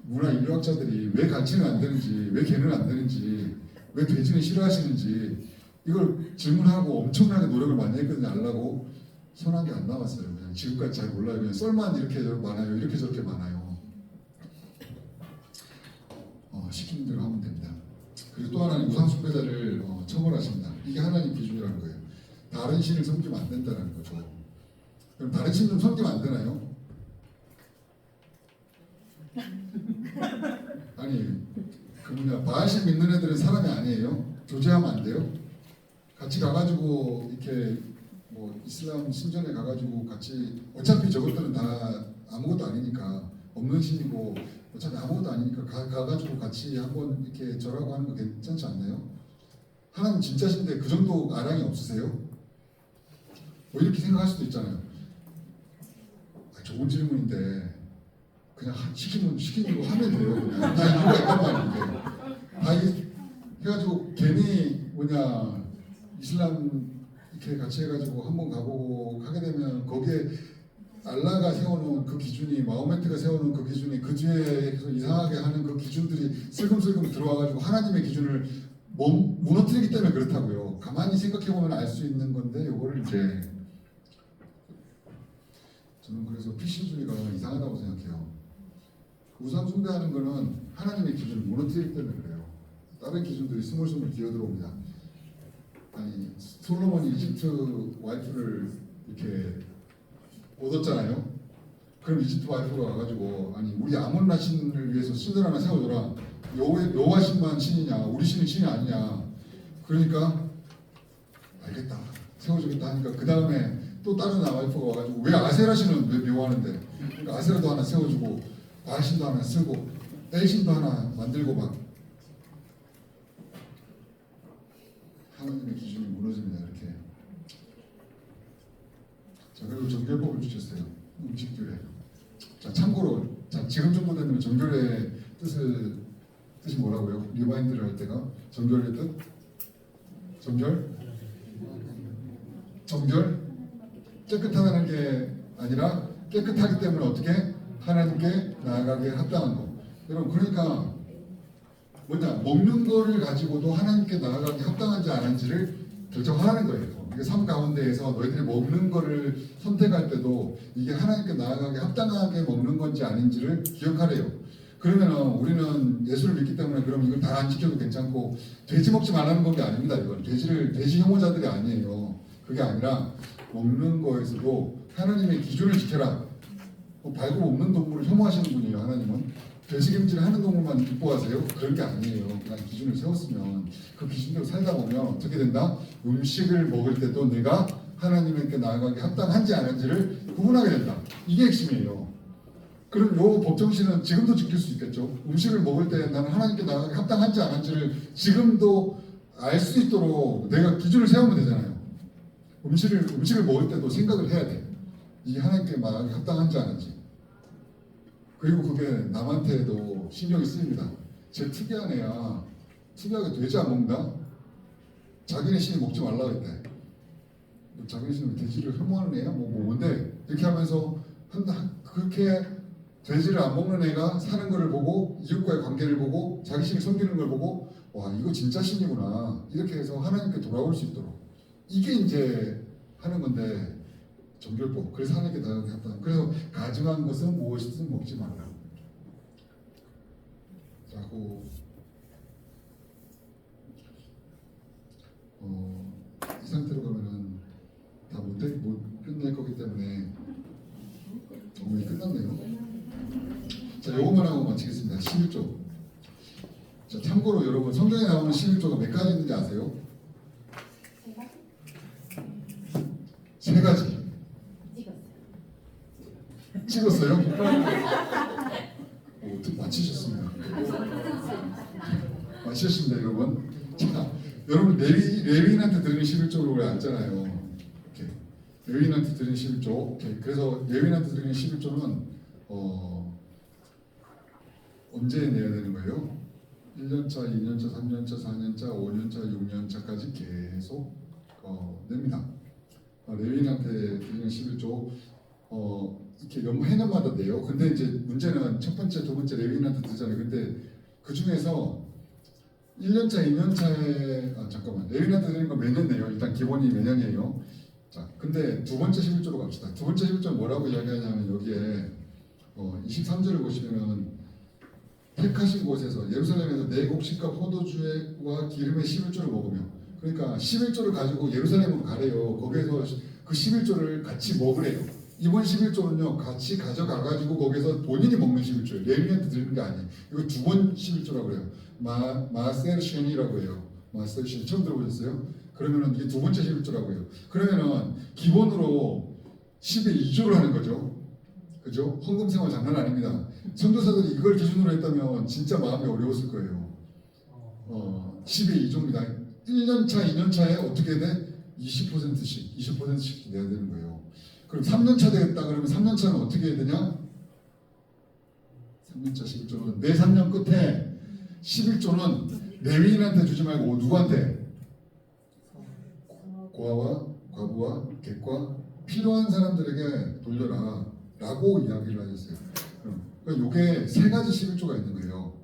문화 인류학자들이 왜 갈치는 안 되는지, 왜 개는 안 되는지, 왜 돼지는 싫어하시는지 이걸 질문하고 엄청나게 노력을 많이 했거든요. 알라고 손한 게 안 나왔어요. 그냥 지금까지 잘 몰라요. 그냥 썰만 이렇게 많아요. 이렇게 저렇게 많아요. 시키는 대로 하면 됩니다. 그리고 또 하나는 우상숭배자를 처벌하신다. 이게 하나님 기준이라는 거예요. 다른 신을 섬기면 안 된다는 거죠. 그럼 다른 신 좀 섬기면 안 되나요? 아니 그 뭐냐 바알신 믿는 애들은 사람이 아니에요? 조제하면 안 돼요? 같이 가가지고 이렇게 뭐 이슬람 신전에 가가지고 같이 어차피 저것들은 다 아무것도 아니니까 없는 신이고 어차피 아무것도 아니니까 가가지고 같이 한번 이렇게 절하고 하는 거 괜찮지 않나요? 하나님 진짜신데 그 정도 아량이 없으세요? 뭐 이렇게 생각할 수도 있잖아요. 좋은 질문인데 그냥 시키는 거 하면 돼요. 그냥 다 이유가 있단 말인데 해가지고 괜히 뭐냐 이슬람 이렇게 같이 해가지고 한번 가보고 하게 되면 거기에 알라가 세워놓은 그 기준이 마호메트가 세워놓은 그 기준이 그 뒤에서 이상하게 하는 그 기준들이 슬금슬금 들어와가지고 하나님의 기준을 무너뜨리기 때문에 그렇다고요. 가만히 생각해보면 알 수 있는 건데 요거를 이제 저는 그래서 피신주의가 이상하다고 생각해요. 우상 숭배하는 거는 하나님의 기준을 무너뜨리기 때문에 그래요. 다른 기준들이 스물스물 기어들어옵니다. 아니 솔로몬이 이집트 와이프를 이렇게 얻었잖아요. 그럼 이집트 와이프가 와가지고 아니 우리 아몬라 신을 위해서 신을 하나 세워줘라. 여호와 신만 신이냐 우리 신은 신이 아니냐. 그러니까 알겠다 세워주겠다 하니까 그 다음에 또 다른 와이프가 와가지고 왜 아세라 신은 왜 묘하는데 그러니까 아세라도 하나 세워주고 바알신도 하나 쓰고 엘신도 하나 만들고 막 하나님의 기준이 무너집니다. 이렇게. 자 그리고 정결법을 주셨어요. 음식들에. 자 참고로 자 지금 정도 되면 정결의 뜻이 뭐라고요? 리바인드를 할 때가 정결의 뜻? 정결? 깨끗하다는 게 아니라 깨끗하기 때문에 어떻게 하나님께 나아가게 합당한 거. 여러분 그러니까 뭐냐 먹는 거를 가지고도 하나님께 나아가기 합당한지 아닌지를 결정하라는 거예요. 이게 삶 가운데에서 너희들이 먹는 거를 선택할 때도 이게 하나님께 나아가기 합당하게 먹는 건지 아닌지를 기억하래요. 그러면은 우리는 예수를 믿기 때문에 그럼 이걸 다 안 지켜도 괜찮고 돼지 먹지 말라는 건 게 아닙니다. 이건 돼지 혐오자들이 아니에요. 그게 아니라 먹는 거에서도 하나님의 기준을 지켜라. 발굽 없는 동물을 혐오하시는 분이에요. 하나님은 돼지김질 하는 동물만 기뻐하세요? 그런 게 아니에요. 그냥 기준을 세웠으면 그 기준대로 살다 보면 어떻게 된다? 음식을 먹을 때도 내가 하나님께 나아가기 합당한지 아닌지를 구분하게 된다. 이게 핵심이에요. 그럼 요 법정신은 지금도 지킬 수 있겠죠. 음식을 먹을 때 나는 하나님께 나아가기 합당한지 아닌지를 지금도 알 수 있도록 내가 기준을 세우면 되잖아요. 음식을 먹을 때도 생각을 해야 돼. 이게 하나님께 나아가기 합당한지 아닌지. 그리고 그게 남한테도 신경이 쓰입니다. 제 특이한 애야 특이하게 돼지 안 먹는다? 자기네 신이 먹지 말라고 했대. 자기네 신은 돼지를 혐오하는 애야? 뭔데? 이렇게 하면서 그렇게 돼지를 안 먹는 애가 사는 거를 보고 이웃과의 관계를 보고 자기 신이 섬기는 걸 보고 와 이거 진짜 신이구나 이렇게 해서 하나님께 돌아올 수 있도록 이게 이제 하는 건데 정결법. 그래서 하나님께 나아가게 합당. 그래서 가증한 것은 무엇이든 먹지 말라. 자고 이 상태로 가면은 다 못 끝낼 거기 때문에 이미 끝났네요. 자, 요것만 하고 마치겠습니다. 11조. 자, 참고로 여러분 성경에 나오는 11조가 몇 가지 있는지 아세요? 세 가지. 찍었어요? 마치셨습니다. 마치셨습니다, 여러분. 자, 여러분 레위인한테 드리는 11조를 우리 알잖아요. 이렇게 레위인한테 드리는 11조. 오케이. 그래서 레위인한테 드리는 11조는 언제 내야 되는 거예요? 1년차, 2년차, 3년차, 4년차, 5년차, 6년차까지 계속 냅니다. 레위인한테 드리는 11조 이렇게 해년마다 내요. 근데 이제 문제는 첫 번째, 두 번째 레위인한테 드잖아요. 근데 그 중에서 1년차, 2년차에 잠깐만 레위인한테 드리는 건 매년 내요. 일단 기본이 매년이에요. 자, 근데 두 번째 11조로 갑시다. 두 번째 11조 뭐라고 이야기하냐면 여기에 23절을 보시면은 택하신 곳에서 예루살렘에서 내 곡식과 포도주와 기름의 11조를 먹으며 그러니까 11조를 가지고 예루살렘으로 가래요. 거기에서 그 11조를 같이 먹으래요. 이번 11조는요 같이 가져가가지고 거기서 본인이 먹는 11조예요. 레위인한테 드리는 게 아니에요. 이거 두 번 11조라고 해요. 마세르셴이라고 해요. 마세르셴 처음 들어보셨어요? 그러면은 이게 두 번째 11조라고 해요. 그러면은 기본으로 10의 2조를 하는 거죠. 그죠? 헌금 생활 장난 아닙니다. 선교사들이 이걸 기준으로 했다면 진짜 마음이 어려웠을 거예요. 10의 2조입니다. 1년차, 2년차에 어떻게 돼? 20%씩 내야 되는 거예요. 그럼 3년차 되겠다 그러면 3년차는 어떻게 해야 되냐? 3년차 11조는 매 3년 끝에 11조는 레위인한테 주지 말고 누구한테? 고아와 과부와 객과 필요한 사람들에게 돌려라 라고 이야기를 하셨어요. 그러니까 이게 세 가지 11조가 있는 거예요.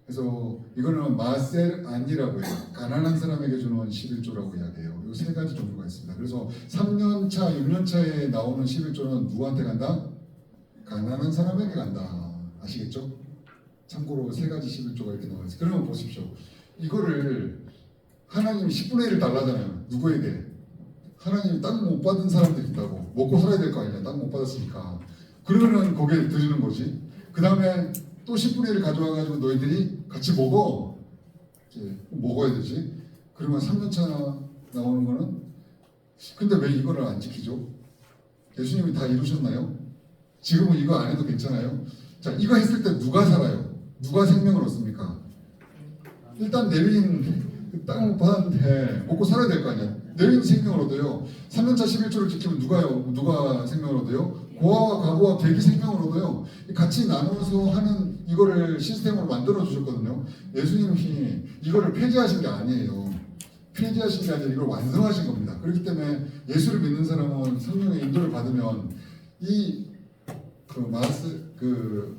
그래서 이거는 마셀 안이라고 해요. 가난한 사람에게 주는 11조라고 이야기해요. 이 세 가지 종류가 있습니다. 그래서 3년차, 6년차에 나오는 11조는 누구한테 간다? 가난한 사람에게 간다. 아시겠죠? 참고로 세 가지 11조가 이렇게 나와 있어요. 그러면 보십시오. 이거를 하나님이 10분의 1을 달라잖아요. 누구에게? 하나님이 땅 못 받은 사람들이 있다고. 먹고 살아야 될 거 아니야. 땅 못 받았으니까. 그러면은 거기에 드리는 거지. 그 다음에 또 10분의 1을 가져와가지고 너희들이 같이 먹어. 먹어야 되지. 그러면 3년차 나오는 거는 근데 왜 이거를 안 지키죠? 예수님이 다 이루셨나요? 지금은 이거 안 해도 괜찮아요? 자, 이거 했을 때 누가 살아요? 누가 생명을 얻습니까? 일단 레위인 땅 받았는데 먹고 살아야 될 거 아니야. 레위인 생명을 얻어요. 3년차 11조를 지키면 누가 생명을 얻어요? 고아와 과부와 객이 생명을 얻어요. 같이 나눠서 하는 이거를 시스템으로 만들어 주셨거든요. 예수님이 이거를 폐지하신 게 아니에요. 폐지하신 게 아니라 이걸 완성하신 겁니다. 그렇기 때문에 예수를 믿는 사람은 성령의 인도를 받으면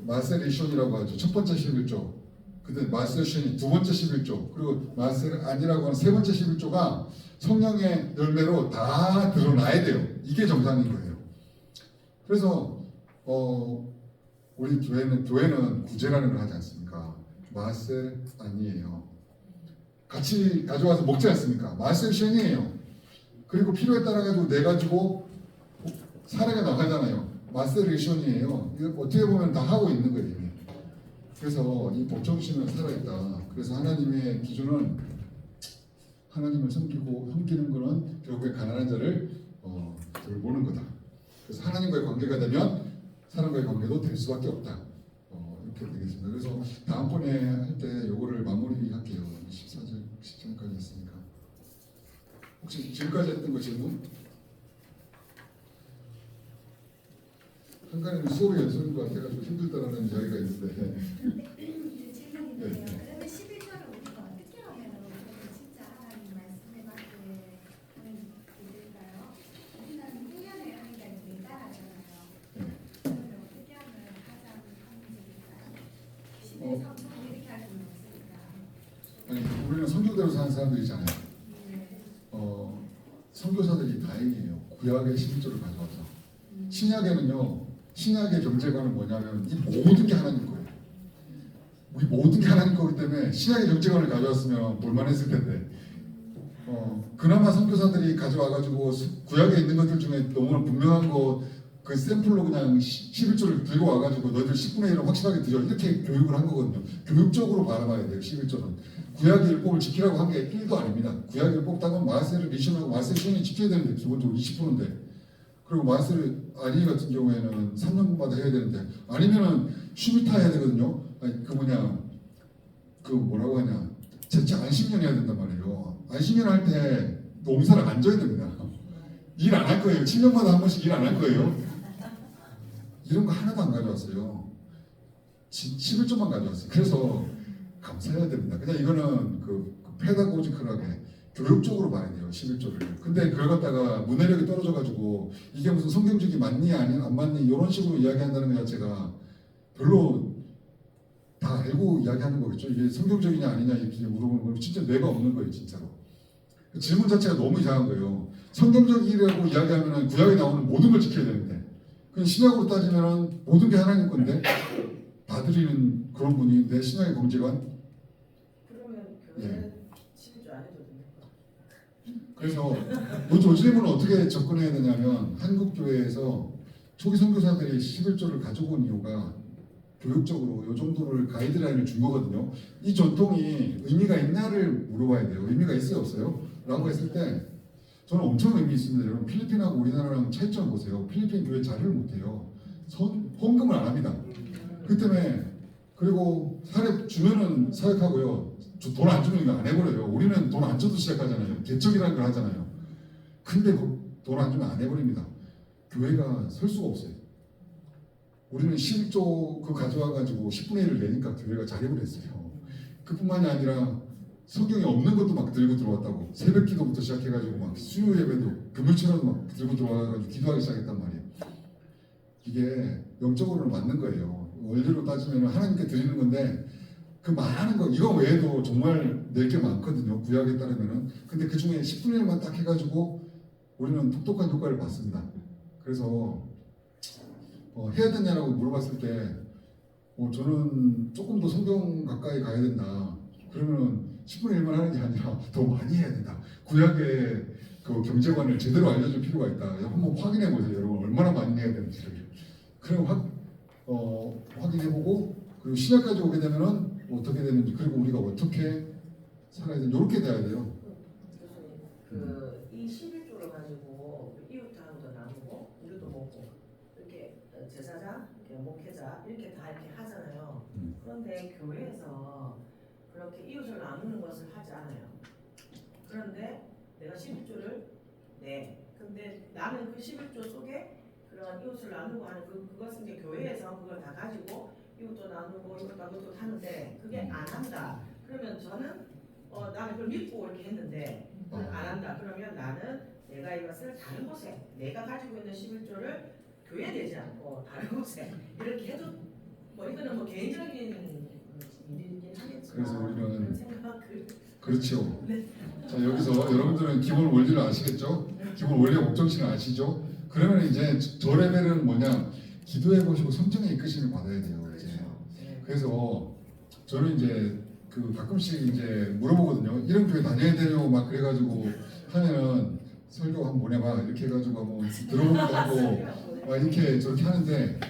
마세리션이라고 하죠. 첫 번째 11조. 근데 마세리션이 두 번째 11조. 그리고 마세르 아니라고 하는 세 번째 11조가 성령의 열매로 다 드러나야 돼요. 이게 정상인 거예요. 그래서 우리 교회는 구제라는 걸 하지 않습니까? 마셀 아니에요. 같이 가져와서 먹지 않습니까? 마셀션이에요. 그리고 필요에 따라 가지고 내 가지고 사례가 나가잖아요. 마셀리션이에요. 이거 어떻게 보면 다 하고 있는 거예요. 이미. 그래서 이 법정신은 살아있다. 그래서 하나님의 기준은 하나님을 섬기는 거는 결국에 가난한 자를 돌보는 거다. 그래서 하나님과의 관계가 되면 사람과의 관계도 될 수밖에 없다. 이렇게 되겠습니다. 그래서 다음번에 할 때 요거를 마무리할게요. 14절, 17절까지 했으니까. 혹시 지금까지 했던 거 질문? 한간에는 수업이 연습인 것 같아가지고 힘들다라는 이야기가 있는데. 질문인데요. 그러면 11조를 우리가 어떻게 하면 진짜 하나님 말씀에 맞게 하는 일일까요? 우리는 1년에 하니까 이제 따라하잖아요. 그러면 어떻게 하면 가장 합리적일까요? 11조 이렇게 할 수는 없으니까. 아니, 우리는 선교대로 사는 사람들이잖아요. 선교사들이 다행이에요. 구약의 11조를 가져와서. 신약의 경제관은 뭐냐면 이 모든 게 하나님 거예요. 우리 모든 게 하나님 거기 때문에 신약의 경제관을 가져왔으면 볼만했을 텐데 그나마 선교사들이 가져와가지고 구약에 있는 것들 중에 너무나 분명한 거 그 샘플로 그냥 11조를 들고 와가지고 너희들 10분의 1을 확실하게 드려 이렇게 교육을 한 거거든요. 교육적으로 바라봐야 돼요. 11조는 구약의 율법을 지키라고 한 게 1도 아닙니다. 구약의 율법 따면 마세를 리션하고 마세션이 지켜야 되는데 기본적으로 20%인데 그리고 마세를 아니 같은 경우에는 3년마다 해야 되는데 아니면은 쉬미타 해야 되거든요. 아니 그 뭐라고 하냐 대체 안식년 해야 된단 말이에요. 안식년 할 때 농사를 안 져야 됩니다. 일 안 할 거예요. 7년마다 한 번씩 일 안 할 거예요. 이런 거 하나도 안 가져왔어요. 11조만 가져왔어요. 그래서 감사해야 됩니다. 그냥 이거는 그 페다고지컬하게 교육적으로 봐야 돼요. 11조를. 근데 그걸 갖다가 문해력이 떨어져가지고 이게 무슨 성경적이 맞니 아니 안 맞니 이런 식으로 이야기한다는 것 자체가 별로 다 알고 이야기하는 거겠죠. 이게 성경적이냐 아니냐 이렇게 물어보는 건 진짜 뇌가 없는 거예요. 진짜로. 질문 자체가 너무 이상한 거예요. 성경적이라고 이야기하면 구약에 나오는 모든 걸 지켜야 되는데 그냥 신약으로 따지면 모든 게 하나님 건데 다 드리는 그런 분이 내 신약의 범죄관. 그러면 예. 교회는 11조 안 해도 됩니까? 그래서 요즘은 어떻게 접근해야 되냐면 한국 교회에서 초기 선교사들이 11조를 가져온 이유가 교육적으로 이 정도를 가이드라인을 준 거거든요. 이 전통이 의미가 있나를 물어봐야 돼요. 의미가 있어요 없어요? 라고 했을 때 저는 엄청 의미 있습니다. 여러분 필리핀하고 우리나라랑 차이점 보세요. 필리핀 교회 자료를 못해요. 헌금을 안 합니다. 그 때문에 그리고 사례 주면은 사역하고요. 돈 안 주면 이거 안 해버려요. 우리는 돈 안 줘도 시작하잖아요. 개척이라는 걸 하잖아요. 근데 돈 안 주면 안 해버립니다. 교회가 설 수가 없어요. 우리는 11조 그 가져와가지고 10분의 1을 내니까 교회가 잘해버렸어요. 그뿐만이 아니라 성경에 없는 것도 막 들고 들어왔다고. 새벽 기도부터 시작해가지고 막 수요 예배도 금요일처럼 막 들고 들어와가지고 기도하기 시작했단 말이에요. 이게 영적으로는 맞는 거예요. 원리로 따지면 하나님께 드리는 건데 그 많은 거 이거 외에도 정말 낼 게 많거든요. 구약에 따르면은. 근데 그 중에 10분의 1만 딱 해가지고 우리는 독특한 효과를 봤습니다. 그래서 해야 되냐라고 물어봤을 때 저는 조금 더 성경 가까이 가야 된다. 그러면 10분의 1만 하는 게 아니라 더 많이 해야 된다. 구약의 그 경제관을 제대로 알려줄 필요가 있다. 한번 확인해 보세요. 여러분 얼마나 많이 해야 되는지를. 그럼 확인해보고 그리고 신약까지 오게 되면은 어떻게 되는지 그리고 우리가 어떻게 살아야 되는지 이렇게 돼야 돼요. 교수님, 이 11조를 가지고 이웃하고도 나누고 우리도 먹고 이렇게 제사장, 이렇게 목회자 이렇게 다 이렇게 하잖아요. 그런데 교회에서 그렇게 이웃을 나누는 것을 하지 않아요. 그런데 내가 11조를 내. 근데 나는 그 11조 속에 그런 이웃을 나누고 하는 그것은 이제 교회에서 그걸 다 가지고 이것도 나누고 이것도 나누고 하는데 그게 안 한다. 그러면 저는 나는 그걸 믿고 이렇게 했는데 안 한다. 그러면 나는 내가 이것을 다른 곳에 내가 가지고 있는 11조를 교회에 내지 않고 다른 곳에 이렇게 해도 뭐 이거는 뭐 개인적인 일이긴 하겠지만 그래서 우리는 그런 생각 그렇죠. 네. 자 여기서 여러분들은 기본 원리를 아시겠죠? 기본 원리의 목적신을 아시죠? 그러면 이제 저 레벨은 뭐냐? 기도해 보시고 성령의 이끄심을 받아야 돼요. 이제. 네. 그래서 저는 이제 그 가끔씩 이제 물어보거든요. 이런 교회 다녀야 돼요. 막 그래가지고 하면은 설교 한번 보내봐 이렇게 해가지고 뭐 들어보기도 하고 막 이렇게 저렇게 하는데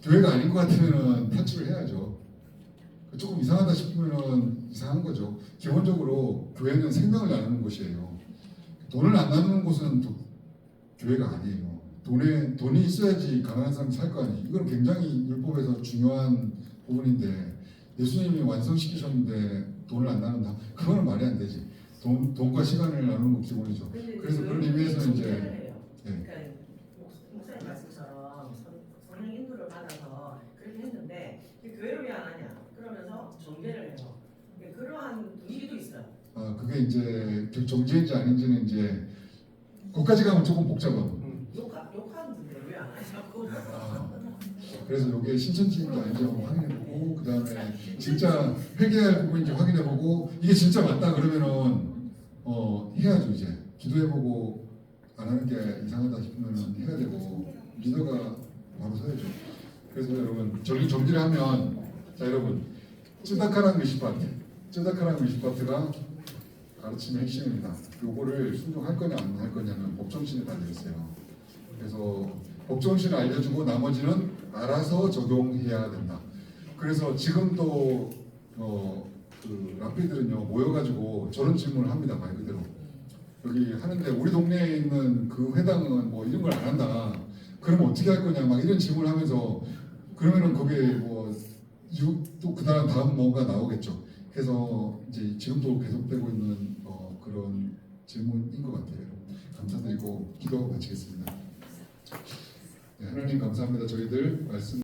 교회가 아닌 것 같으면은 탈출을 해야죠. 조금 이상하다 싶으면은 이상한 거죠. 기본적으로 교회는 생명을 나누는 곳이에요. 돈을 안 나누는 곳은 교회가 아니에요. 돈이 있어야지 가난한 사람이 살 거 아니에요. 이건 굉장히 율법에서 중요한 부분인데 예수님이 완성시키셨는데 돈을 안 나눈다. 그거는 말이 안 되지. 돈과 시간을 나누는 건 기본이죠. 그래서 그런 의미에서 이제 그러니까 목사님 말씀처럼 성령 인도를 받아서 그렇게 했는데 교회를 왜 안 하냐? 그러면서 정죄를 해요. 그러한 분위기도 있어요. 그게 이제 정죄인지 아닌지는 이제 거기까지 가면 조금 복잡하고. 욕하는데 왜 안 하냐고. 그래서 이게 신천지인지 아닌지 한번 확인해보고 그 다음에 진짜 회개할 부분인지 확인해보고 이게 진짜 맞다 그러면은 해야죠. 이제 기도해보고 안 하는 게 이상하다 싶으면은 해야 되고 리더가 바로 서야죠. 그래서 여러분 정리를 하면 자 여러분 쯔다카랑 미시파트가 가르침의 핵심입니다. 요거를 순종할 거냐 안 할 거냐는 법정신에 달려 있어요. 그래서 법정신을 알려주고 나머지는 알아서 적용해야 된다. 그래서 지금도 그 랍비들은요 모여가지고 저런 질문을 합니다. 말 그대로 여기 하는데 우리 동네에 있는 그 회당은 뭐 이런 걸 안 한다. 그러면 어떻게 할 거냐 막 이런 질문을 하면서 그러면은 거기에 뭐 또 다음 뭔가 나오겠죠. 그래서 이제 지금도 계속되고 있는 그런 질문인 것 같아요. 감사드리고 기도하고 마치겠습니다. 네, 하나님 감사합니다. 저희들 말씀